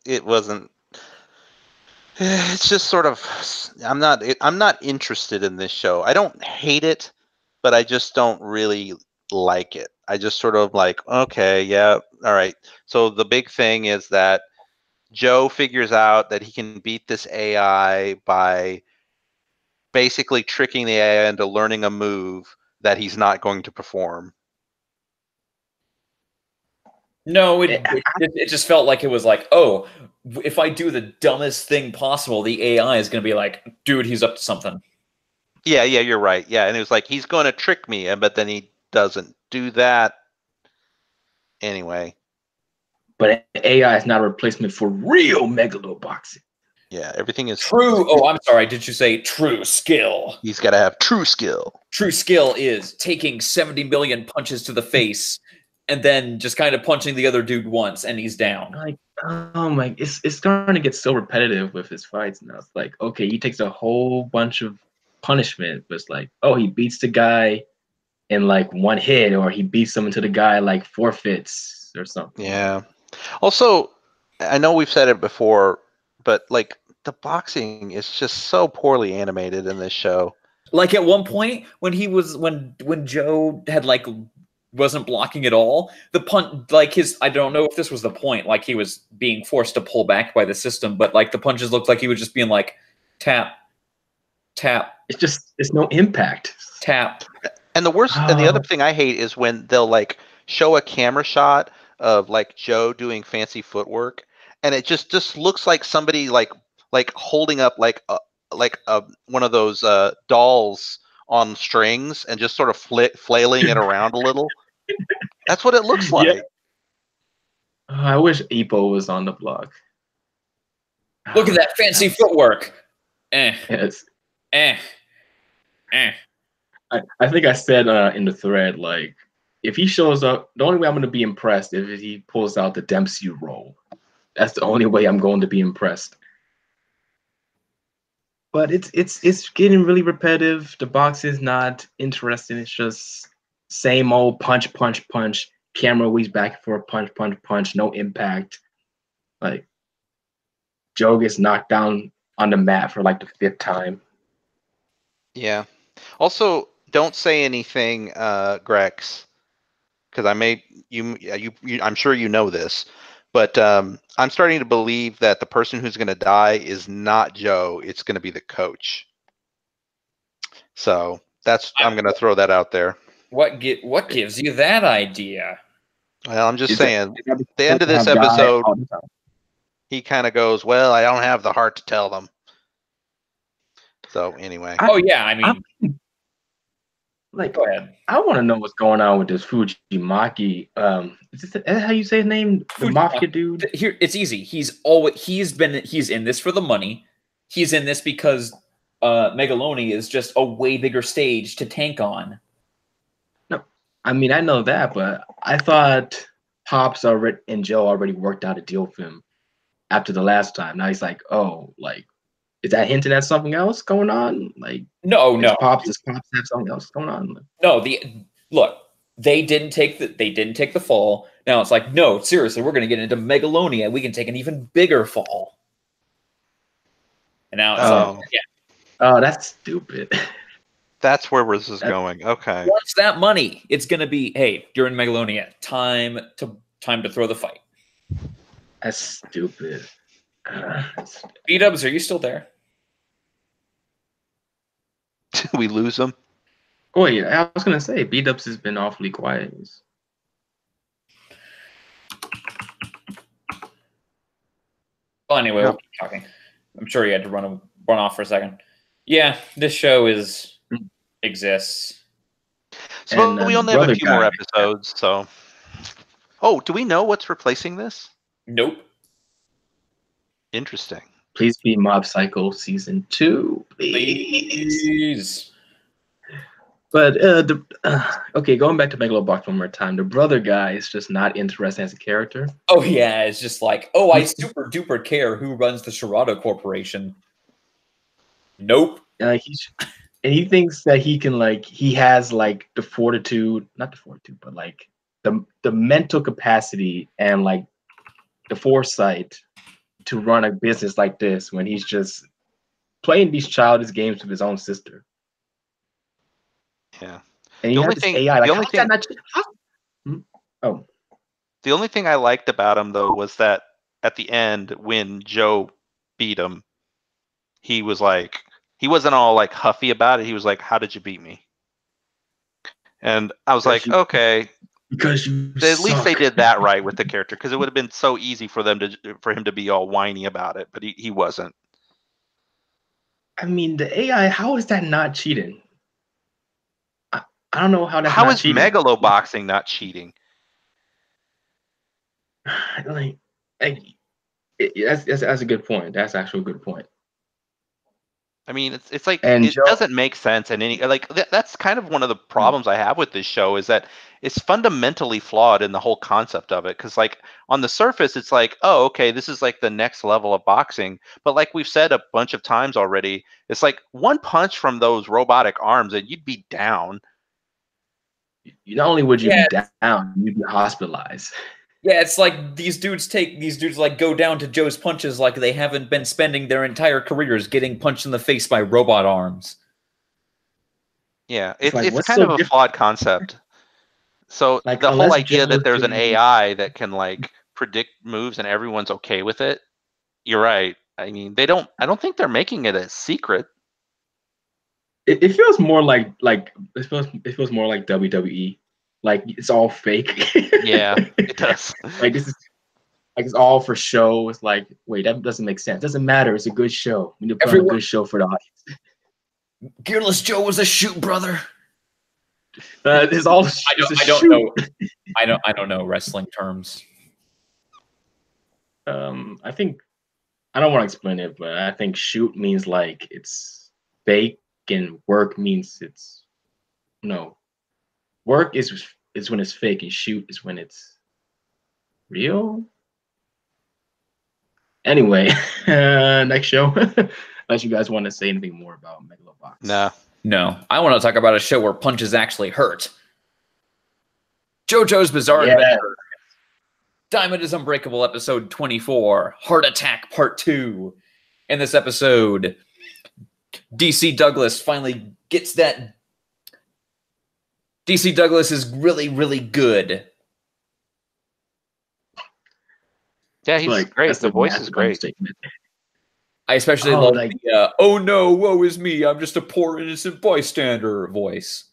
It wasn't. It's just sort of. I'm not interested in this show. I don't hate it, but I just don't really like it. I just sort of like, okay, yeah, all right. So the big thing is that Joe figures out that he can beat this AI by basically tricking the AI into learning a move that he's not going to perform. No, it just felt like it was like, oh, if I do the dumbest thing possible, the AI is going to be like, dude, he's up to something. Yeah, you're right. Yeah, and it was like, he's going to trick me, but then he doesn't do that. Anyway. But AI is not a replacement for real megaloboxing. Yeah, everything is true. Oh, I'm sorry. Did you say true skill? He's got to have true skill. True skill is taking 70 million punches to the face and then just kind of punching the other dude once and he's down. Like, oh my, it's starting to get so repetitive with his fights now. It's like, okay, he takes a whole bunch of punishment, but it's like, oh, he beats the guy in like one hit, or he beats him until the guy like forfeits or something. Yeah. Also, I know we've said it before, but like the boxing is just so poorly animated in this show. Like at one point when he was when Joe had like wasn't blocking at all, the punch, like his, I don't know if this was the point, like he was being forced to pull back by the system, but like the punches looked like he was just being like tap, tap. It's no impact. Tap. And the worst, and the other thing I hate is when they'll like show a camera shot of like Joe doing fancy footwork, and it just looks like somebody like holding up like a one of those dolls on strings and just sort of flailing it around a little. That's what it looks like. Yeah. I wish Ipo was on the block. Look at that fancy footwork. Yes. Eh. I think I said in the thread, like, if he shows up, the only way I'm going to be impressed is if he pulls out the Dempsey roll. That's the only way I'm going to be impressed. But it's getting really repetitive. The box is not interesting. It's just same old punch. Camera weaves back for a punch. No impact. Like, Joe gets knocked down on the mat for like the 5th time. Yeah. Also, don't say anything, Grex, because I'm sure you know this, but I'm starting to believe that the person who's going to die is not Joe. It's going to be the coach. So I'm going to throw that out there. What gives you that idea? Well, I'm just saying. At the end of this episode, he kind of goes, "Well, I don't have the heart to tell them." So anyway. Oh yeah, I mean, like, go ahead. I want to know what's going on with this Fujimaki. Is that how you say his name? The mafia dude. Here, it's easy. He's in this for the money. He's in this because Megaloni is just a way bigger stage to tank on. No, I mean I know that, but I thought Pops and Joe already worked out a deal with him after the last time. Now he's like, oh, like, is that hinting at something else going on? Like, no. Does Pops have something else going on? No, look, they didn't take the fall. Now it's like, no, seriously, we're going to get into Megalonia. We can take an even bigger fall. And now it's like, yeah. Oh, that's stupid. That's where this is going. Okay. What's that money? It's going to be, hey, you're in Megalonia. Time to throw the fight. That's stupid. B-Dubs, are you still there? Did we lose him? Oh yeah, I was gonna say B-Dubs has been awfully quiet. Well, anyway, we'll keep talking. I'm sure you had to run off for a second. Yeah, this show exists. So we only have a few more episodes. So, do we know what's replacing this? Nope. Interesting. Please be Mob Psycho season 2. Please. But okay, going back to Megalobox one more time, the brother guy is just not interesting as a character. Oh yeah, it's just like, oh, I super duper care who runs the Sharado Corporation. Nope. He thinks that he can he has the fortitude, not the fortitude, but the mental capacity and the foresight to run a business like this when he's just playing these childish games with his own sister. Yeah. And the only thing, AI, the only thing I liked about him though was that at the end when Joe beat him, he was like, he wasn't all huffy about it. He was like, "How did you beat me?" And I was like, okay, because you at least they did that right with the character, because it would have been so easy for him to be all whiny about it, but he wasn't. I mean, the AI, how is that not cheating? I don't know how that's how not is cheating. Megaloboxing not cheating? That's a good point. That's actually a good point. I mean, it's like, and it doesn't make sense in any that's kind of one of the problems I have with this show, is that it's fundamentally flawed in the whole concept of it. Because on the surface, it's like, oh, okay, this is the next level of boxing. But like we've said a bunch of times already, it's like one punch from those robotic arms and you'd be down. Not only would you be down, you'd be hospitalized. Yeah, it's like these dudes go down to Joe's punches like they haven't been spending their entire careers getting punched in the face by robot arms. Yeah, it's kind of a flawed concept. So the whole idea that there's an AI that can predict moves and everyone's okay with it, you're right. I mean, I don't think they're making it a secret. It feels more like it feels more like WWE. It's all fake. Yeah, it does. This is it's all for show. It's wait, that doesn't make sense. Doesn't matter. It's a good show. We need to put on a good show for the audience. Gearless Joe was a shoot, brother. It's all. I don't know wrestling terms. I think I don't want to explain it, but I think shoot means it's fake, and work means it's no. Work is when it's fake, and shoot is when it's real. Anyway, next show. Unless you guys want to say anything more about Megalobox. No. I want to talk about a show where punches actually hurt. JoJo's Bizarre Adventure. Diamond is Unbreakable, episode 24. Heart Attack, part 2. In this episode, DC Douglas finally gets that. DC Douglas is really, really good. Yeah, he's great. The voice is great. I especially love the "oh no, woe is me, I'm just a poor innocent bystander" voice.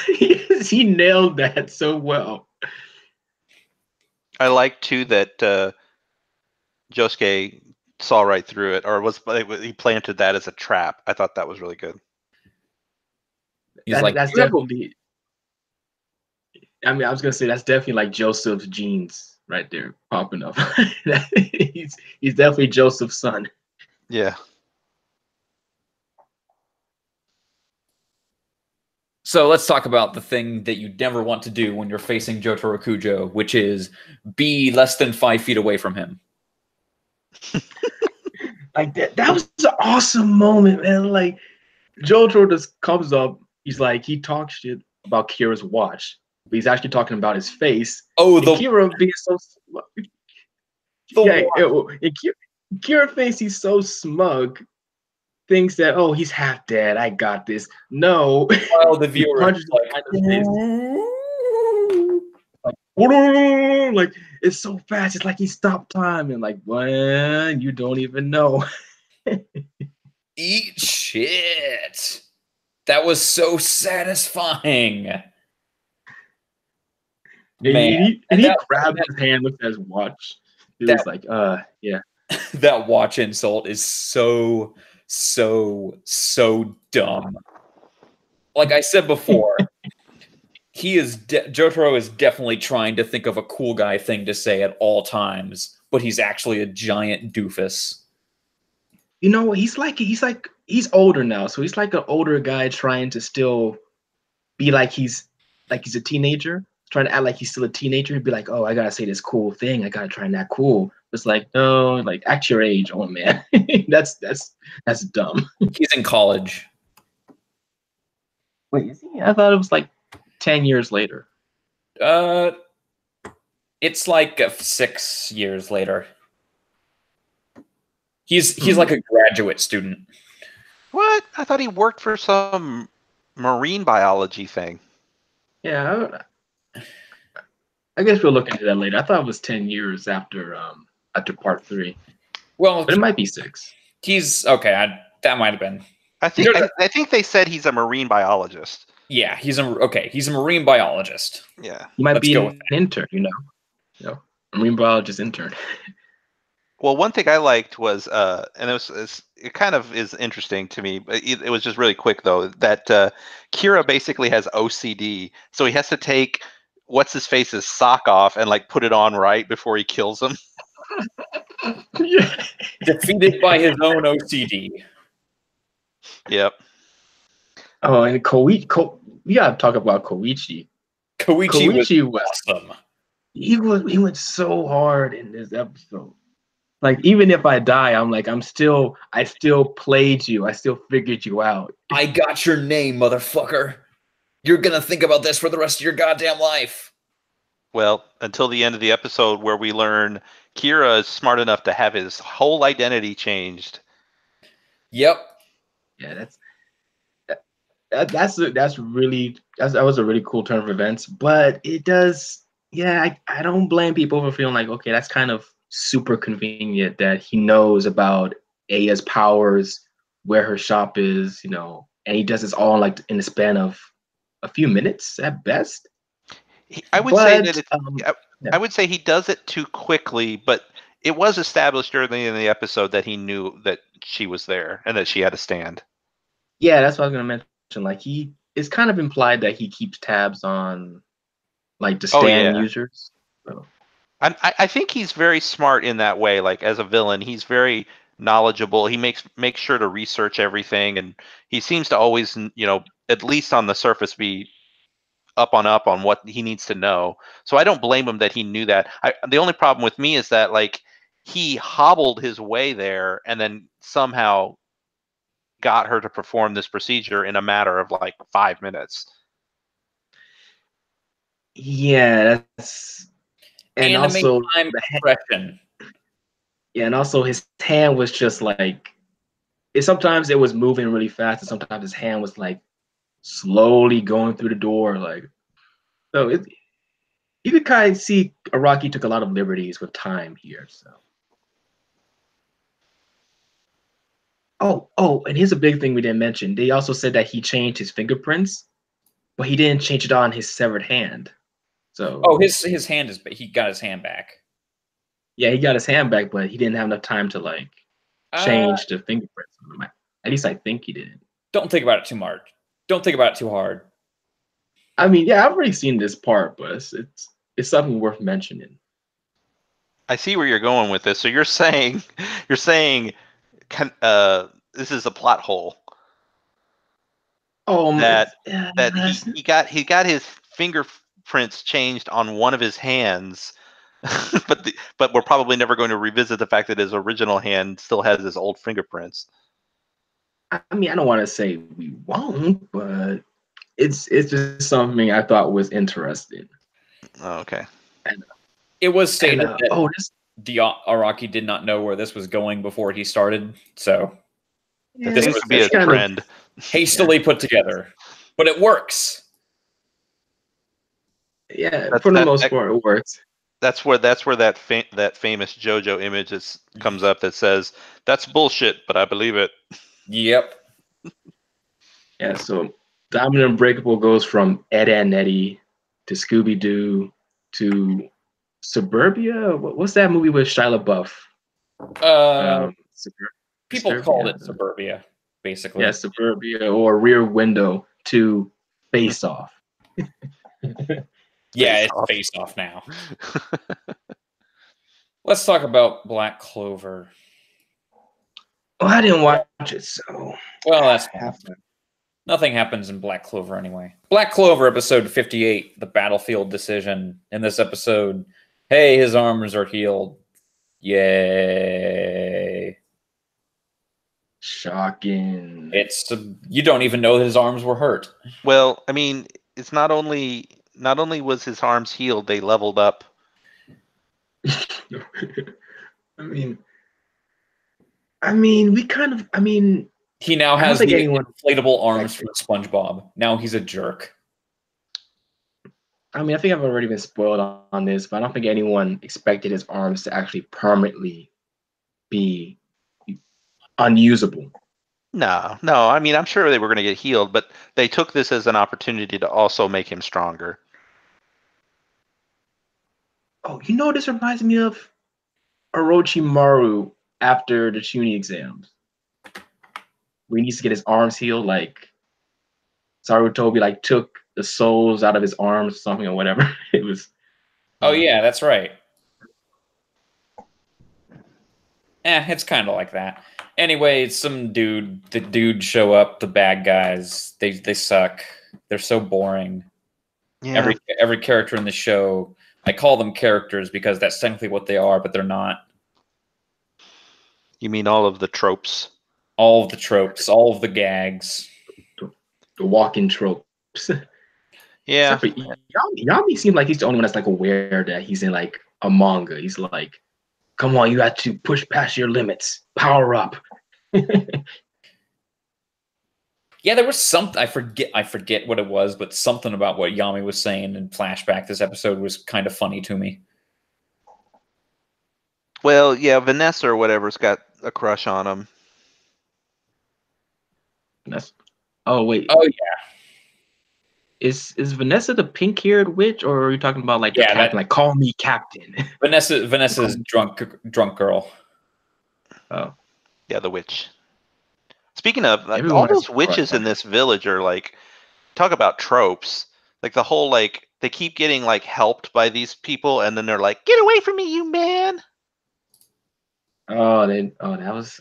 He nailed that so well. I like too that Josuke saw right through it, or he planted that as a trap. I thought that was really good. He's that's definitely. I mean, I was gonna say that's definitely Joseph's genes right there popping up. he's definitely Joseph's son. Yeah. So let's talk about the thing that you never want to do when you're facing Jotaro Kujo, which is be less than 5 feet away from him. That was an awesome moment, man. Jotaro just comes up, he talks shit about Kira's watch, but he's actually talking about his face. Oh, Kira being so smug. Kira face, he's so smug. Thinks that, oh, he's half dead. I got this. No. Well, the viewer punches it's so fast. It's he stopped time and what? You don't even know. Eat shit. That was so satisfying. Man. And he grabbed his hand, looked at his watch. He was yeah. That watch insult is so dumb. Like I said before, Jotaro is definitely trying to think of a cool guy thing to say at all times, but he's actually a giant doofus. he's older now, so he's like an older guy trying to still be like he's a teenager, trying to act like he's still a teenager. He'd be like, "Oh, I gotta say this cool thing. I gotta try and act cool." It's like, no, like act your age, oh man. that's dumb. He's in college. Wait, is he? I thought it was like 10 years later. It's like 6 years later. He's like a graduate student. What? I thought he worked for some marine biology thing. Yeah, I guess we'll look into that later. I thought it was 10 years after part 3. Well, but it might be 6. He's okay. That might have been. I think they said he's a marine biologist. Yeah, he's a marine biologist. Yeah, he might be an intern. You know, a marine biologist intern. Well, one thing I liked was, and it kind of is interesting to me, but it was just really quick though, that Kira basically has OCD, so he has to take what's his face's sock off and like put it on right before he kills him. Yeah. Defeated by his own OCD. Yep. Oh, and Koichi, we gotta talk about Koichi. Koichi was awesome. He went so hard in this episode. Like, even if I die, I'm like, I still played you. I still figured you out. I got your name, motherfucker. You're gonna think about this for the rest of your goddamn life. Well, until the end of the episode where we learn Kira is smart enough to have his whole identity changed. Yep. Yeah, that was a really cool turn of events. But it does, yeah, I don't blame people for feeling like, okay, that's kind of super convenient that he knows about Aya's powers, where her shop is, and he does this all like in the span of a few minutes at best. I would say he does it too quickly, but it was established early in the episode that he knew that she was there and that she had a stand. Yeah, that's what I was gonna mention. Like, it's kind of implied that he keeps tabs on like the stand users. So. I think he's very smart in that way. Like, as a villain, he's very knowledgeable. He makes sure to research everything, and he seems to always, at least on the surface, be up on what he needs to know. So I don't blame him that he knew that. The only problem with me is that, like, he hobbled his way there and then somehow got her to perform this procedure in a matter of like 5 minutes. Yeah, that's and also time compression. Yeah, and also his hand was just like sometimes it was moving really fast, and sometimes his hand was like slowly going through the door. Like, so you could kind of see Araki took a lot of liberties with time here. So. Oh, and here's a big thing we didn't mention. They also said that he changed his fingerprints, but he didn't change it on his severed hand. So. Oh, his hand he got his hand back. Yeah, he got his hand back, but he didn't have enough time to like change the fingerprints. At least I think he didn't. Don't think about it too hard. Don't think about it too hard. I mean, yeah, I've already seen this part, but it's something worth mentioning. I see where you're going with this. So you're saying this is a plot hole. Oh, that he got his fingerprints changed on one of his hands, but we're probably never going to revisit the fact that his original hand still has his old fingerprints. I mean, I don't want to say we won't, but it's just something I thought was interesting. Oh, okay. It was stated that Araki did not know where this was going before he started, so this would be a trend. Hastily put together, but it works. Yeah, for the most part, it works. That's where that famous JoJo image comes up that says, "That's bullshit, but I believe it." Yep. Yeah. So Diamond Unbreakable goes from Ed and Eddie to Scooby Doo to Suburbia. What's that movie with Shia LaBeouf? People called it Suburbia, basically. Yeah, Suburbia or Rear Window to Face Off. Yeah, it's Face Off now. Let's talk about Black Clover. Oh, I didn't watch it, so well, that's fine. Nothing happens in Black Clover anyway. Black Clover, episode 58, the battlefield decision. In this episode, hey, his arms are healed. Yay. Shocking. It's you don't even know his arms were hurt. Well, I mean, it's not only was his arms healed, they leveled up. I mean, we kind of. I mean, he now has the inflatable arms from SpongeBob. Now he's a jerk. I mean, I think I've already been spoiled on this, but I don't think anyone expected his arms to actually permanently be unusable. No. I mean, I'm sure they were going to get healed, but they took this as an opportunity to also make him stronger. Oh, you know, this reminds me of Orochimaru after the Chunin exams. Where he needs to get his arms healed, like Sarutobi like took the souls out of his arms or something or whatever. It was. Oh yeah, that's right. It's kind of like that. Anyway, the dude show up, the bad guys, they suck. They're so boring. Yeah. Every character in the show, I call them characters because that's technically what they are, but they're not. You mean all of the tropes? All of the tropes, all of the gags. The walking tropes. Yeah. Yami seems like he's the only one that's like aware that he's in like a manga. He's like, come on, you have to push past your limits. Power up. Yeah, there was something I forget what it was, but something about what Yami was saying in flashback this episode was kind of funny to me. Well, yeah, Vanessa or whatever's got a crush on him. Vanessa. Oh wait. Oh yeah. Is Vanessa the pink-haired witch, or are you talking about like the captain? Like, call me captain. Vanessa's drunk girl. Oh, yeah, the witch. Speaking of, all those witches in this village are like, talk about tropes. Like the whole like they keep getting like helped by these people, and then they're like, "Get away from me, you man!" Oh, that was.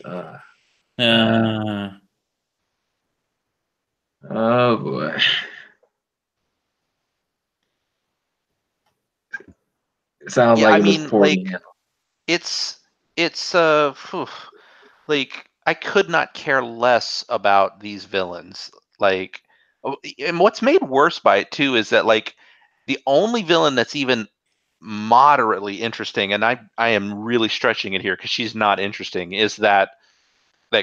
Oh boy. Sounds like it was poorly handled. It's like I could not care less about these villains. Like, and what's made worse by it too is that like the only villain that's even moderately interesting, and I am really stretching it here because she's not interesting, is that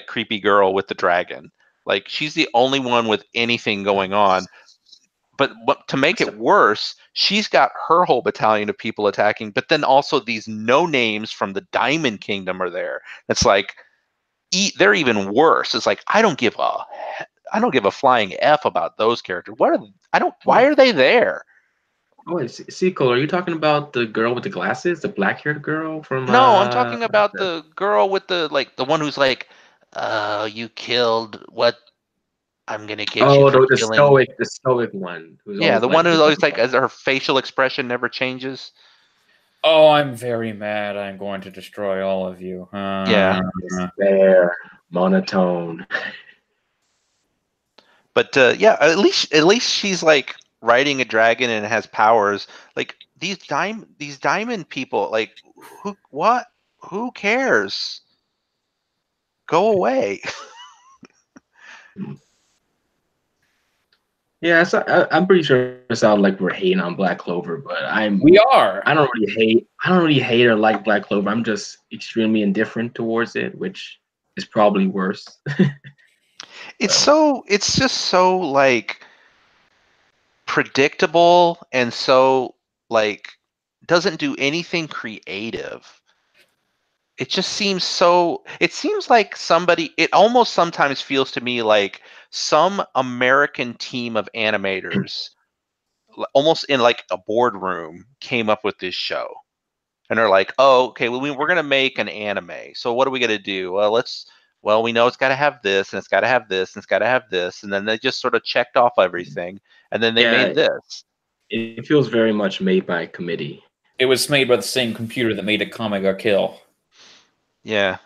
creepy girl with the dragon. Like, she's the only one with anything going on. But to make it worse, she's got her whole battalion of people attacking, but then also these no names from the Diamond Kingdom are there. It's like they're even worse. It's like I don't give a flying F about those characters. Why are they there? Oh, Sequel, are you talking about the girl with the glasses, the black-haired girl from? No, I'm talking about the girl with the one who's like, you killed what? I'm gonna get you for killing. The stoic one. Yeah, the one who's always like, as her facial expression never changes. Oh, I'm very mad. I'm going to destroy all of you. Yeah, there, monotone. But yeah, at least she's like riding a dragon and has powers. Like these diamond people, like who cares? Go away. Yeah, I'm pretty sure it sounds like we're hating on Black Clover, but we are. I don't really hate or like Black Clover. I'm just extremely indifferent towards it, which is probably worse. It's just so like predictable and so like doesn't do anything creative. It just seems like it almost sometimes feels to me like some American team of animators almost in like a boardroom came up with this show. And they're like, oh, okay, well, we're going to make an anime. So what are we going to do? Well, we know it's got to have this, and it's got to have this, and it's got to have this. And then they just sort of checked off everything. And then they made this. It feels very much made by a committee. It was made by the same computer that made Akame ga Kill. Yeah.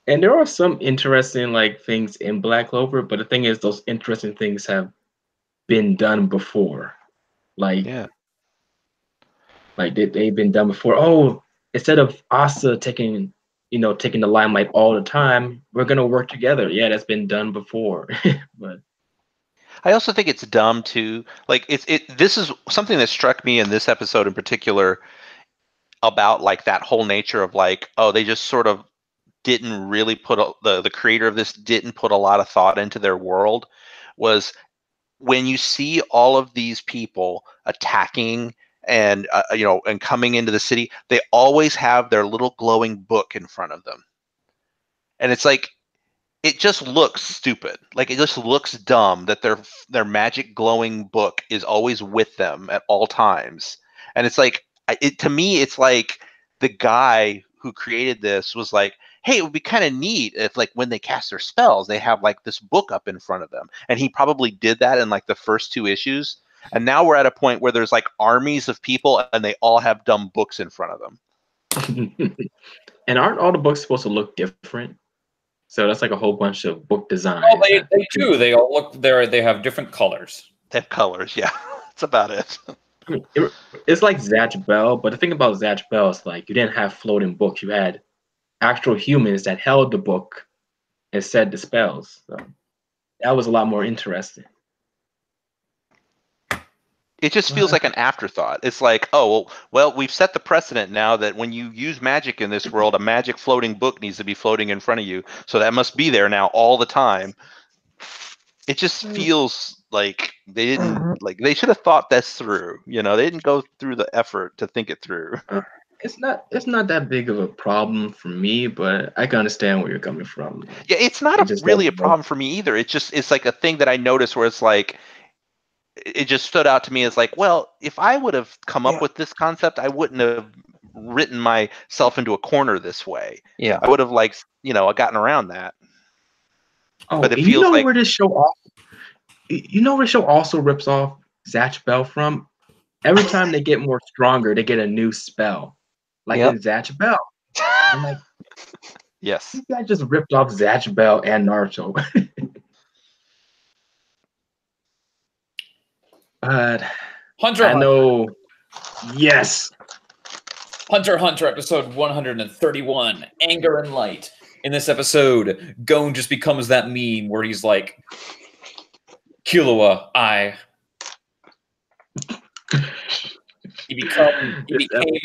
And there are some interesting like things in Black Clover, but the thing is, those interesting things have been done before. Like, yeah, like they've been done before. Oh, instead of Asa taking taking the limelight all the time, we're gonna work together. Yeah, that's been done before. But I also think it's dumb too. Like this is something that struck me in this episode in particular about like that whole nature of like, oh, they just sort of didn't really put the creator of this didn't put a lot of thought into their world. Was when you see all of these people attacking and and coming into the city, they always have their little glowing book in front of them, and it's like it just looks stupid. Like it just looks dumb that their magic glowing book is always with them at all times. And it's like to me, it's like the guy who created this was like, hey, it would be kind of neat if like when they cast their spells, they have like this book up in front of them. And he probably did that in like the first 2 issues. And now we're at a point where there's like armies of people and they all have dumb books in front of them. And aren't all the books supposed to look different? So that's like a whole bunch of book designs. Oh, they do. They all look there. They have different colors. They have colors, yeah. That's about it. I mean, it's like Zatch Bell, but the thing about Zatch Bell is like you didn't have floating books. You had actual humans that held the book and said the spells. So that was a lot more interesting. It just feels like an afterthought. It's like, oh, well, we've set the precedent now that when you use magic in this world, a magic floating book needs to be floating in front of you. So that must be there now all the time. It just feels like they didn't, like they should have thought this through. They didn't go through the effort to think it through. It's not that big of a problem for me, but I can understand where you're coming from. Yeah, it's not really a problem for me either. It's like a thing that I noticed where it's like, it just stood out to me as like, well, if I would have come up with this concept, I wouldn't have written myself into a corner this way. Yeah, I would have gotten around that. Oh, but it feels like where this show also rips off Zatch Bell from? Every time they get more stronger, they get a new spell, like in Zatch Bell. I'm like, yes, this guy just ripped off Zatch Bell and Naruto. But Hunter, I know. Yes. Hunter x Hunter episode 131, Anger and Light. In this episode, Gon just becomes that meme where he's like, Killua, He became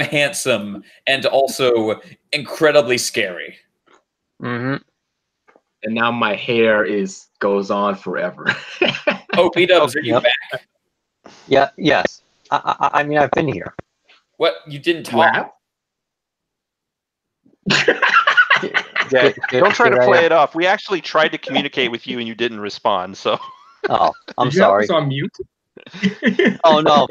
handsome and also incredibly scary. Mm-hmm. And now my hair goes on forever. Oh, P-Dubs, are you back? Yeah, yes. I mean, I've been here. What? You didn't talk? Don't try to play it off. We actually tried to communicate with you and you didn't respond, so. Oh, I'm sorry. You have this on mute? Oh, no,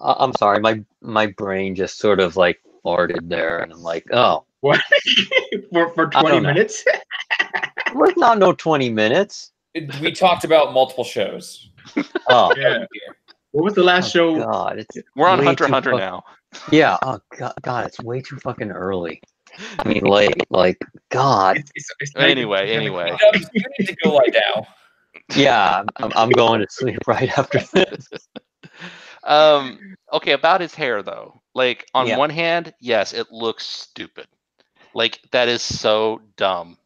I'm sorry. My brain just sort of like farted there, and I'm like, oh. What? for 20 minutes? Well, not no 20 minutes. We talked about multiple shows. Oh. Yeah. What was the last show? God, we're on Hunter x Hunter now. Yeah. Oh God, it's way too fucking early. I mean, like God. Anyway. You need to go lie down. Yeah, I'm going to sleep right after this. Okay, about his hair though. Like on one hand, yes, it looks stupid. Like that is so dumb.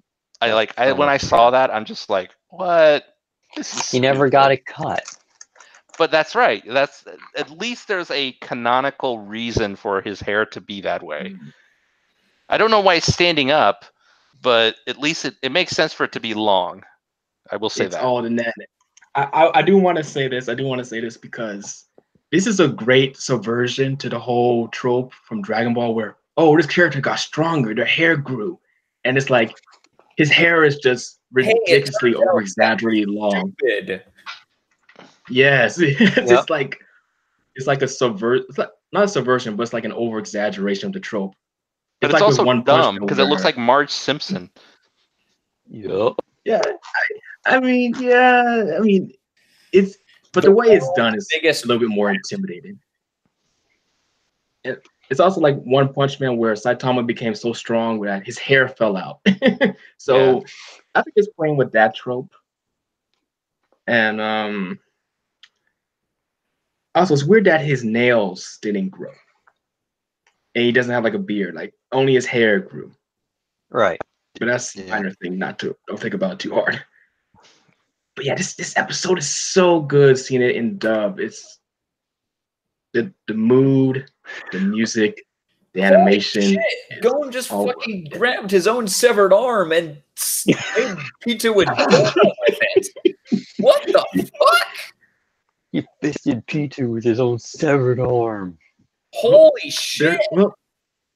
When I saw that, I'm just like, what? This is he never got it cut. But that's right. That's at least there's a canonical reason for his hair to be that way. I don't know why it's standing up, but at least it makes sense for it to be long. I will say it's that. All the net. I do want to say this. I do want to say this because this is a great subversion to the whole trope from Dragon Ball where, oh, this character got stronger, their hair grew. And it's like his hair is just ridiculously over-exaggerated long. Stupid. Yes. It's like a not a subversion, but it's like an over-exaggeration of the trope. But it's also dumb because it looks like Marge Simpson. Yep. Yeah. I mean, it's, but the way it's done is a little bit more intimidating. it's also like One Punch Man where Saitama became so strong that his hair fell out. So I think it's playing with that trope. And also it's weird that his nails didn't grow. And he doesn't have like a beard, like only his hair grew. Right. But that's a minor thing, don't think about it too hard. But yeah, this episode is so good seeing it in dub. It's the mood, the music, the animation. Gon just fucking grabbed his own severed arm and made Pitou with it. What the fuck? He fisted Pitou with his own severed arm. Holy shit!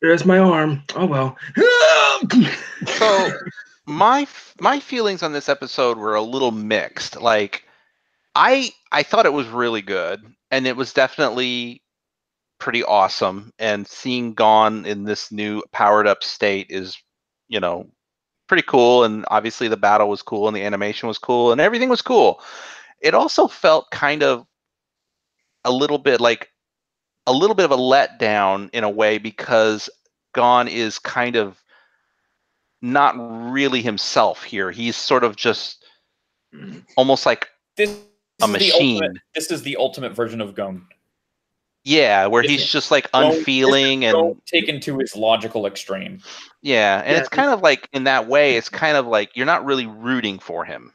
There's my arm. Oh well. So my feelings on this episode were a little mixed. Like I thought it was really good, and it was definitely pretty awesome. And seeing Gon in this new powered up state is, pretty cool. And obviously the battle was cool, and the animation was cool, and everything was cool. It also felt kind of a little bit of a letdown in a way, because Gon is kind of not really himself here. He's sort of just almost like a machine. This is the ultimate version of Gon. Yeah, where he's just like unfeeling and taken to its logical extreme. Yeah, and it's kind of like, in that way, it's kind of like you're not really rooting for him.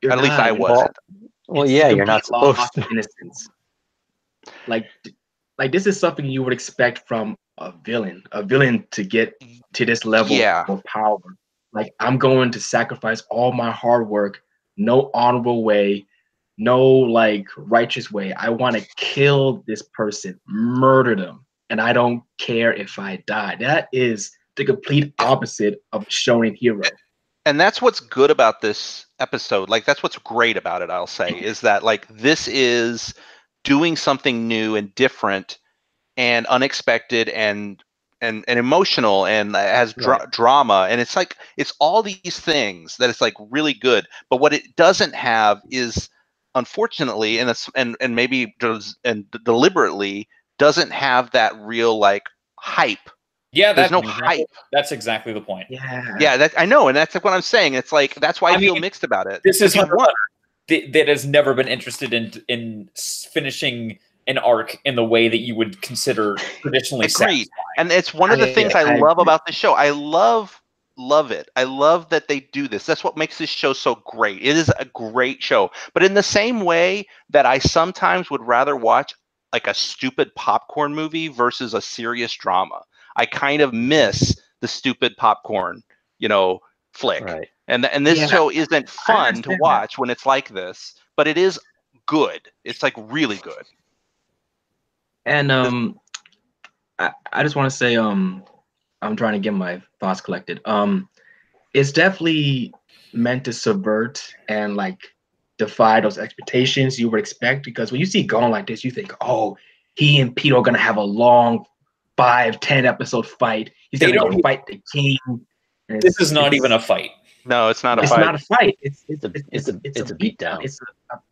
At least I wasn't. Well, yeah, you're not supposed to. Innocence. Like this is something you would expect from a villain to get to this level of power. Like, I'm going to sacrifice all my hard work, no honorable way, no like righteous way. I want to kill this person, murder them, and I don't care if I die. That is the complete opposite of a shonen hero. And that's what's good about this episode. Like, that's what's great about it, I'll say, is that like this is doing something new and different and unexpected and emotional, and has drama, and it's like, it's all these things that it's like really good. But what it doesn't have is, unfortunately, and maybe deliberately doesn't have that real like hype. Yeah, there's no hype. That's exactly the point. Yeah, that I know, and that's what I'm saying. It's like, that's why I feel mixed about it. This is one that has never been interested in finishing an arc in the way that you would consider traditionally satisfying. And it's one of the things I love about the show. I love it. I love that they do this. That's what makes this show so great. It is a great show. But in the same way that I sometimes would rather watch like a stupid popcorn movie versus a serious drama, I kind of miss the stupid popcorn, flick. Right. And this show isn't fun to watch when it's like this, but it is good. It's like really good. And I just want to say, I'm trying to get my thoughts collected. It's definitely meant to subvert and like defy those expectations you would expect, because when you see Gon like this, you think, oh, he and Pete are gonna have a long 5-10 episode fight. He's gonna go fight the king. This is not even a fight. No, it's not a fight. It's not a fight. It's a beatdown.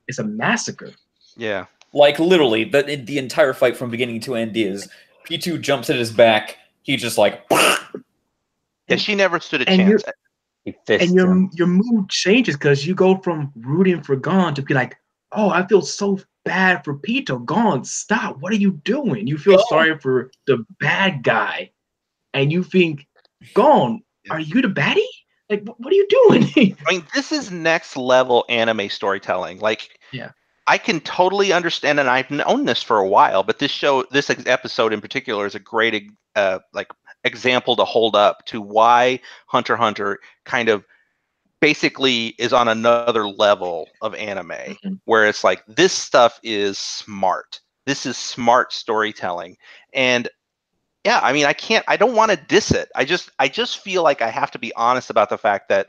It's a massacre. Yeah. Like, literally, the entire fight from beginning to end is P2 jumps at his back. He just like. Yeah, she never stood a chance. And your mood changes, because you go from rooting for Gon to be like, oh, I feel so bad for Pito. Gon, stop. What are you doing? You feel sorry for the bad guy. And you think, Gon, are you the baddie? Like, what are you doing? I mean, this is next level anime storytelling. Like, yeah. I can totally understand, and I've known this for a while, but this episode in particular is a great example to hold up to why Hunter x Hunter kind of basically is on another level of anime, where it's like, this stuff is smart. This is smart storytelling. And yeah, I mean, I don't want to diss it. I just feel like I have to be honest about the fact that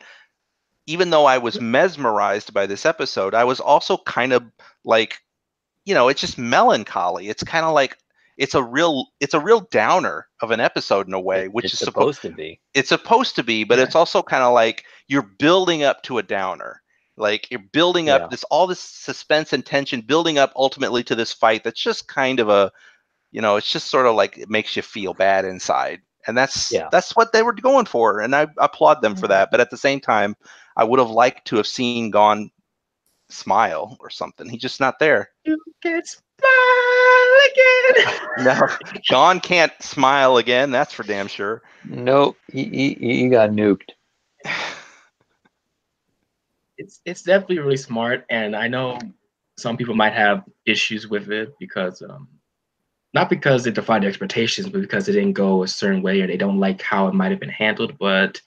even though I was mesmerized by this episode, I was also kind of like, it's just melancholy. It's kind of like, it's a real downer of an episode in a way, which is supposed to be. It's supposed to be, but it's also kind of like you're building up to a downer. Like, you're building up all this suspense and tension, building up ultimately to this fight that's just kind of You know, it's just sort of like it makes you feel bad inside. And that's Yeah. what they were going for, and I applaud them for that. But at the same time, I would have liked to have seen Gon smile or something. He's just not there. You can smile again. No, Gon can't smile again. That's for damn sure. Nope, he got nuked. It's definitely really smart, and I know some people might have issues with it because not because it defied their expectations, but because it didn't go a certain way or they don't like how it might have been handled. But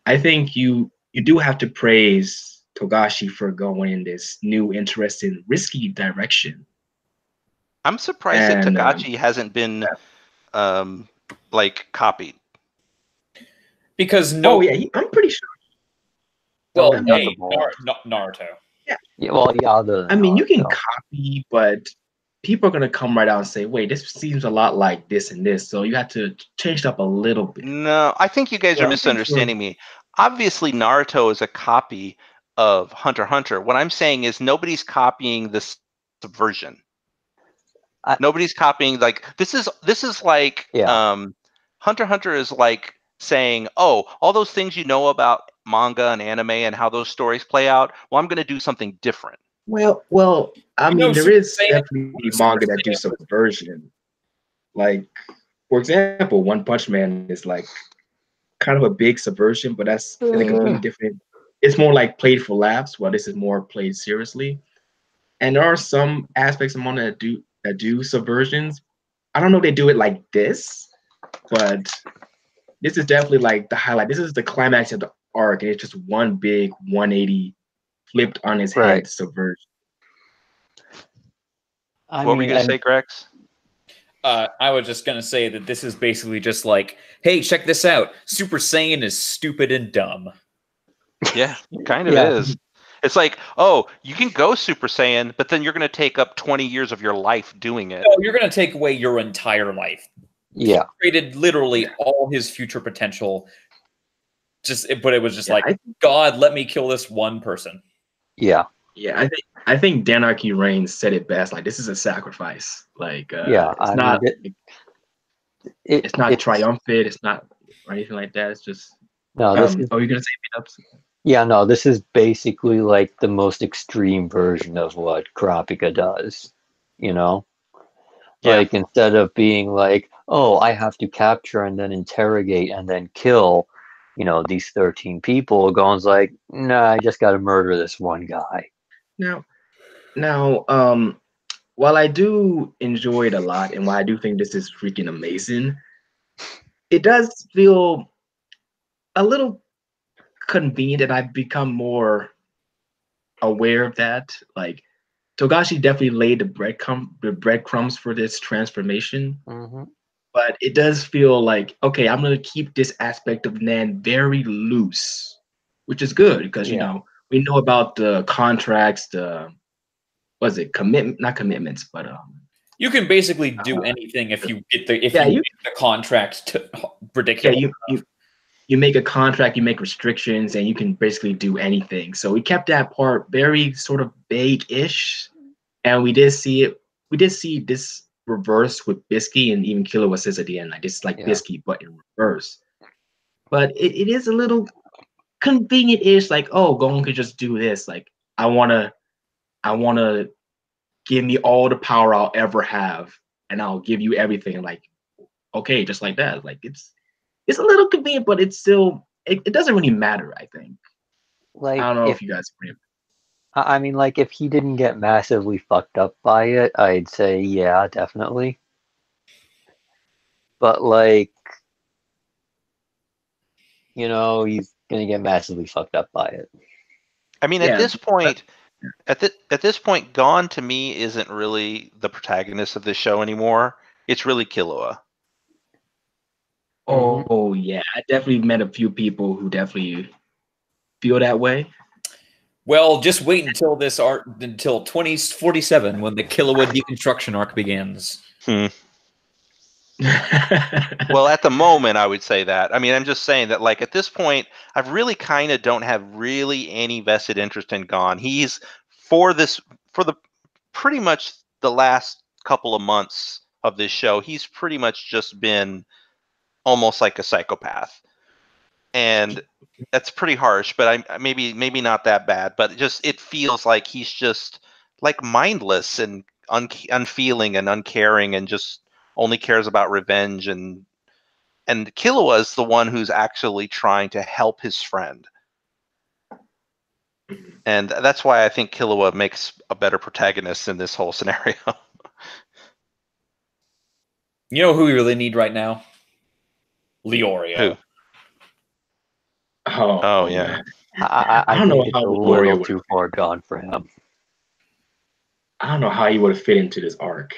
I think you do have to praise Togashi for going in this new, interesting, risky direction. I'm surprised that Togashi hasn't been like copied. Because I'm pretty sure. Well, hey, Naruto. Yeah, well, yeah. I mean, you can copy, but people are gonna come right out and say, "Wait, this seems a lot like this and this," so you have to change it up a little bit. No, I think you guys are misunderstanding me. Obviously, Naruto is a copy of Hunter x Hunter. What I'm saying is nobody's copying this subversion. Nobody's copying like this is like Hunter x Hunter is like saying, "Oh, all those things you know about manga and anime and how those stories play out. Well, I'm going to do something different." Well, I mean, there is definitely manga that do subversion. Like, for example, One Punch Man is like kind of a big subversion, but that's in a completely different. It's more like played for laughs, while this is more played seriously. And there are some aspects of manga that do subversions. I don't know if they do it like this, but this is definitely like the highlight. This is the climax of the arc, and it's just one big 180 flipped on his head subversion. What were you gonna say, Grex? I was just gonna say that this is basically just like, hey, check this out. Super Saiyan is stupid and dumb. Yeah, kind of is. It's like, oh, you can go Super Saiyan, but then you're going to take up 20 years of your life doing it. No, you're going to take away your entire life. Yeah. He created literally all his future potential. But it was just like, God, let me kill this one person. Yeah. Yeah, I think Danarchy Reigns said it best. Like, this is a sacrifice. Like, it's not triumphant. It's not or anything like that. It's just. No, this is. Oh, you're gonna say beat-ups? Yeah, no, this is basically like the most extreme version of what Kurapika does. You know, like instead of being like, oh, I have to capture and then interrogate and then kill, you know, these 13 people, Gon's like, nah, I just got to murder this one guy. Now, while I do enjoy it a lot, and while I do think this is freaking amazing, it does feel a little convenient, and I've become more aware of that. Like, Togashi definitely laid the breadcrumbs for this transformation, but it does feel like, okay, I'm gonna keep this aspect of Nan very loose, which is good because you know we know about the contracts, not commitments, but you can basically do anything if you get the contract to ridiculous. Yeah, you make a contract, you make restrictions, and you can basically do anything. So we kept that part very sort of vague-ish, and we did see it. We did see this reverse with Bisky, and even Killua says at the end, like, this is like Bisky, but in reverse. But it is a little convenient-ish, like, oh, Gon could just do this. Like, I wanna give me all the power I'll ever have, and I'll give you everything. Like, okay, just like that. Like, it's a little convenient, but it's still it doesn't really matter, I think. Like, I don't know if you guys agree. I mean, like, if he didn't get massively fucked up by it, I'd say, yeah, definitely. But, like, you know, he's gonna get massively fucked up by it. I mean, at this point, at this point, Gon to me isn't really the protagonist of this show anymore. It's really Killua. Oh yeah, I definitely met a few people who definitely feel that way. Well, just wait until until 2047 when the Killua deconstruction arc begins. Well, at the moment, I would say that. I mean, I'm just saying that, like, at this point, I really kind of don't have really any vested interest in Gon. He's for the pretty much the last couple of months of this show, he's pretty much just been almost like a psychopath. And that's pretty harsh, but maybe not that bad, but just it feels like he's just like mindless and unfeeling and uncaring and just only cares about revenge, and Killua is the one who's actually trying to help his friend. And that's why I think Killua makes a better protagonist in this whole scenario. You know who we really need right now? Leorio. Who? Oh yeah. I don't know how a little too far gone for him. I don't know how he would have fit into this arc.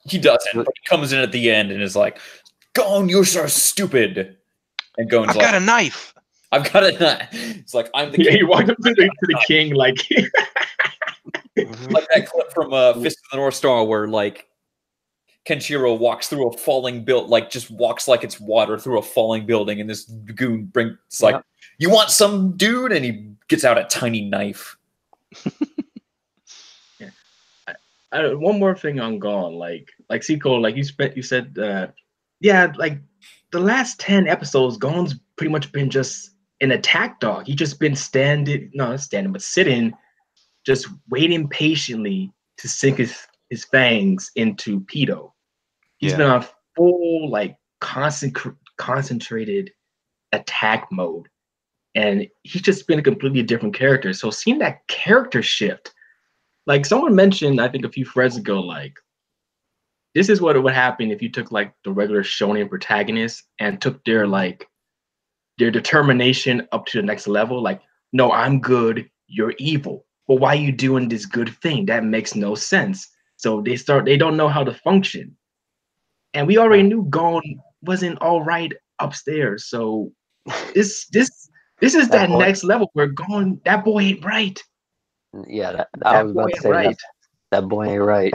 He doesn't. But he comes in at the end and is like, "Gon, you're so stupid." And Gon's I've got a knife. I've got a knife. It's like, I'm the king. Yeah, he walked up to the king like like that clip from Fist of the North Star where like Kenshiro walks through a falling just walks like it's water through a falling building, and this goon brings like, "You want some, dude?" And he gets out a tiny knife. One more thing on Gon, like Seiko, like you said, yeah, like the last 10 episodes, Gon's pretty much been just an attack dog. He's just been sitting, just waiting patiently to sink his fangs into Pito. He's been on full, like, concentrated attack mode. And he's just been a completely different character. So seeing that character shift, like someone mentioned, I think a few threads ago, like, this is what would happen if you took like the regular shonen protagonist and took their determination up to the next level. Like, no, I'm good, you're evil. But why are you doing this good thing? That makes no sense. So they don't know how to function. And we already knew Gon wasn't all right upstairs. So this is that next level where Gon, that boy ain't right. Yeah, I was about to say that boy ain't right.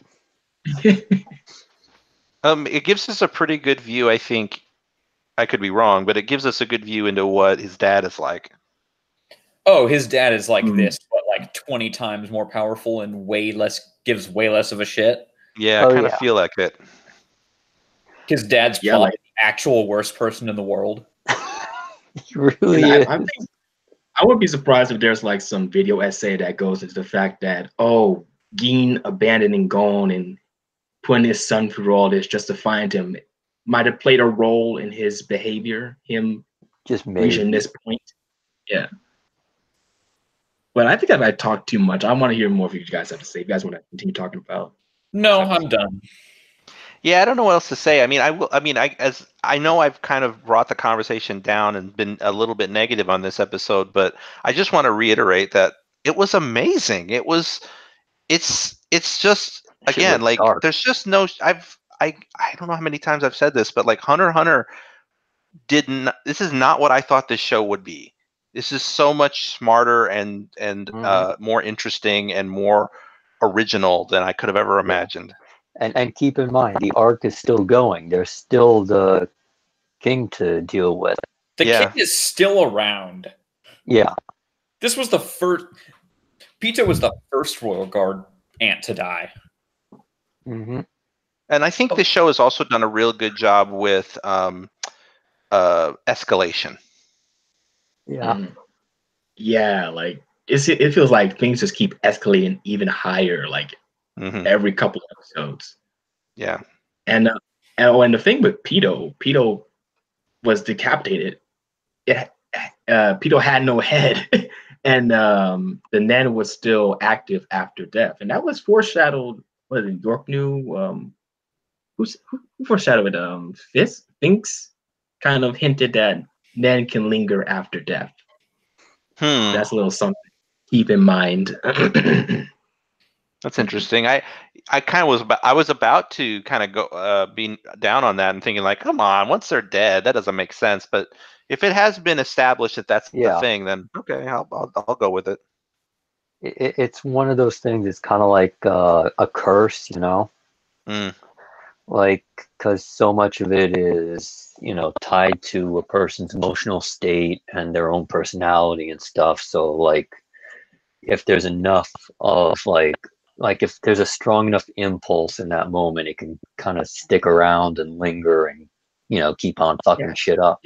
It gives us a pretty good view, I think. I could be wrong, but it gives us a good view into what his dad is like. Oh, his dad is like this, but like 20 times more powerful and gives way less of a shit. Yeah, I kind of feel like it. His dad's probably the actual worst person in the world. He really is. I would be surprised if there's like some video essay that goes into the fact that, Gin abandoning Gon and putting his son through all this just to find him might have played a role in his behavior, him just reaching this point. Yeah. But I think I talked too much. I want to hear more of what you guys have to say. If you guys want to continue talking about. No, I'm done. Yeah, I don't know what else to say. I know I've kind of brought the conversation down and been a little bit negative on this episode, but I just want to reiterate that it was amazing. It's just, again, like dark. There's just no, I don't know how many times I've said this, but like Hunter x Hunter this is not what I thought this show would be. This is so much smarter and more interesting and more original than I could have ever imagined. And keep in mind, the arc is still going. There's still the king to deal with. The king is still around. Yeah. This was the first. Pito was the first Royal Guard ant to die. Mm-hmm. And I think this show has also done a real good job with escalation. Yeah. Yeah, like it feels like things just keep escalating even higher, like every couple of episodes. Yeah. And the thing with Pito was decapitated. Pito had no head, and the Nen was still active after death, and that was foreshadowed. What is it? York knew. Who foreshadowed it? Finks kind of hinted that Nen can linger after death. That's a little something to keep in mind. That's interesting. I was about to kind of go being down on that and thinking like, come on, once they're dead, that doesn't make sense. But if it has been established that that's the thing, then okay, I'll go with it. It's one of those things. It's kind of like a curse, you know. Like, because so much of it is, tied to a person's emotional state and their own personality and stuff. So, like, if there's enough of, like, like if there's a strong enough impulse in that moment, it can kind of stick around and linger and, you know, keep on fucking shit up.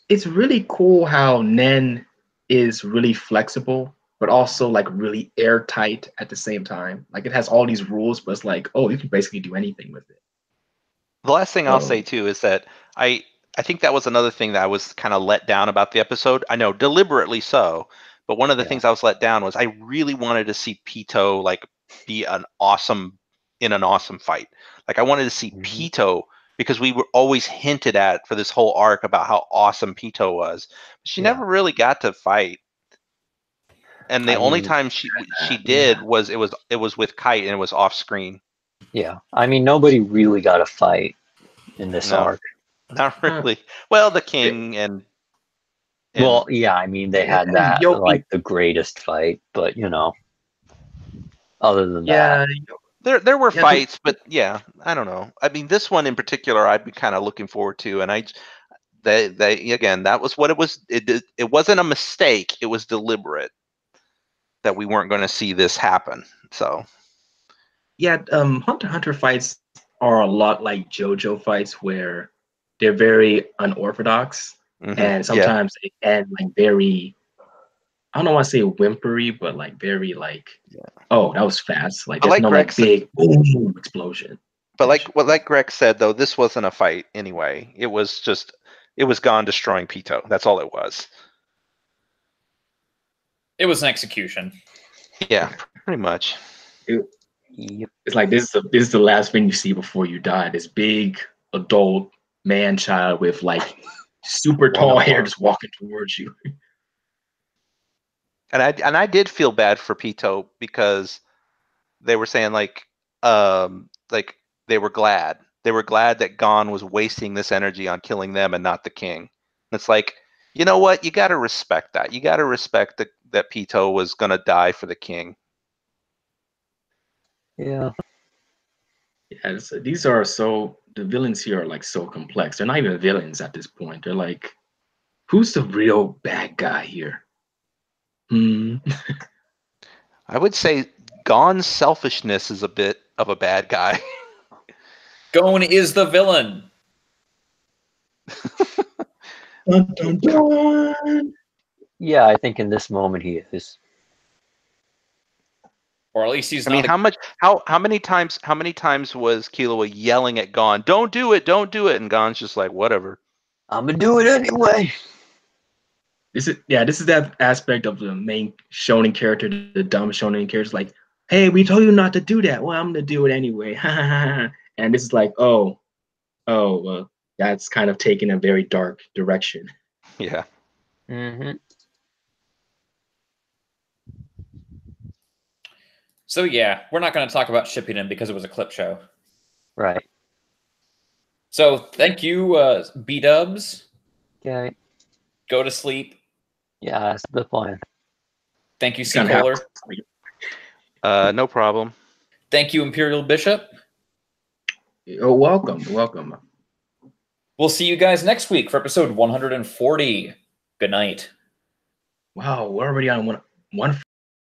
It's really cool how Nen is really flexible, but also like really airtight at the same time. Like it has all these rules, but it's like, oh, you can basically do anything with it. The last thing I'll say too is that I think that was another thing that I was kind of let down about the episode. I know deliberately so, but one of the things I was let down was I really wanted to see Pito like be in an awesome fight. Like I wanted to see Pito, because we were always hinted at for this whole arc about how awesome Pito was. She never really got to fight. And the only time she did was it was with Kite, and it was off screen. Yeah. I mean, nobody really got a fight in this arc. Not really. Well, the king and well, yeah, I mean, they had that, like, the greatest fight, but, you know, other than that. There were fights, but yeah, I don't know. I mean, this one in particular, I'd be kind of looking forward to, and again, that was what it was. It wasn't a mistake. It was deliberate that we weren't going to see this happen. So, yeah, Hunter x Hunter fights are a lot like JoJo fights, where they're very unorthodox, and sometimes they end like very, I don't want to say whimpery, but like very like, oh, that was fast. Like there's no like big boom explosion. But like Greg said, though, this wasn't a fight anyway. It was Gon destroying Pito. That's all it was. It was an execution. Yeah, pretty much. It's like this is the last thing you see before you die. This big adult man child with like super tall hair just walking towards you. And I did feel bad for Pito, because they were saying like they were glad that Gon was wasting this energy on killing them and not the king. And it's like, you know what? You got to respect that. You got to respect that Pito was going to die for the king. Yeah. Yeah, the villains here are like so complex. They're not even villains at this point. They're like, who's the real bad guy here? I would say Gon's selfishness is a bit of a bad guy. Gon is the villain. Dun, dun, dun. Yeah, I think in this moment he is. Or at least he's. I mean, how many times was Killua yelling at Gon, "Don't do it, don't do it," and Gon's just like, "Whatever, I'm gonna do it anyway." This is that aspect of the main shonen character, the dumb shonen character, like, hey, we told you not to do that. Well, I'm gonna do it anyway. And this is like, well, that's kind of taking a very dark direction. Yeah. So yeah, we're not going to talk about shipping him because it was a clip show. Right. So thank you, B-dubs. Okay. Go to sleep. Yeah, that's the plan. Thank you, C-Kohler. No problem. Thank you, Imperial Bishop. You're welcome. We'll see you guys next week for episode 140. Good night. Wow, we're already on one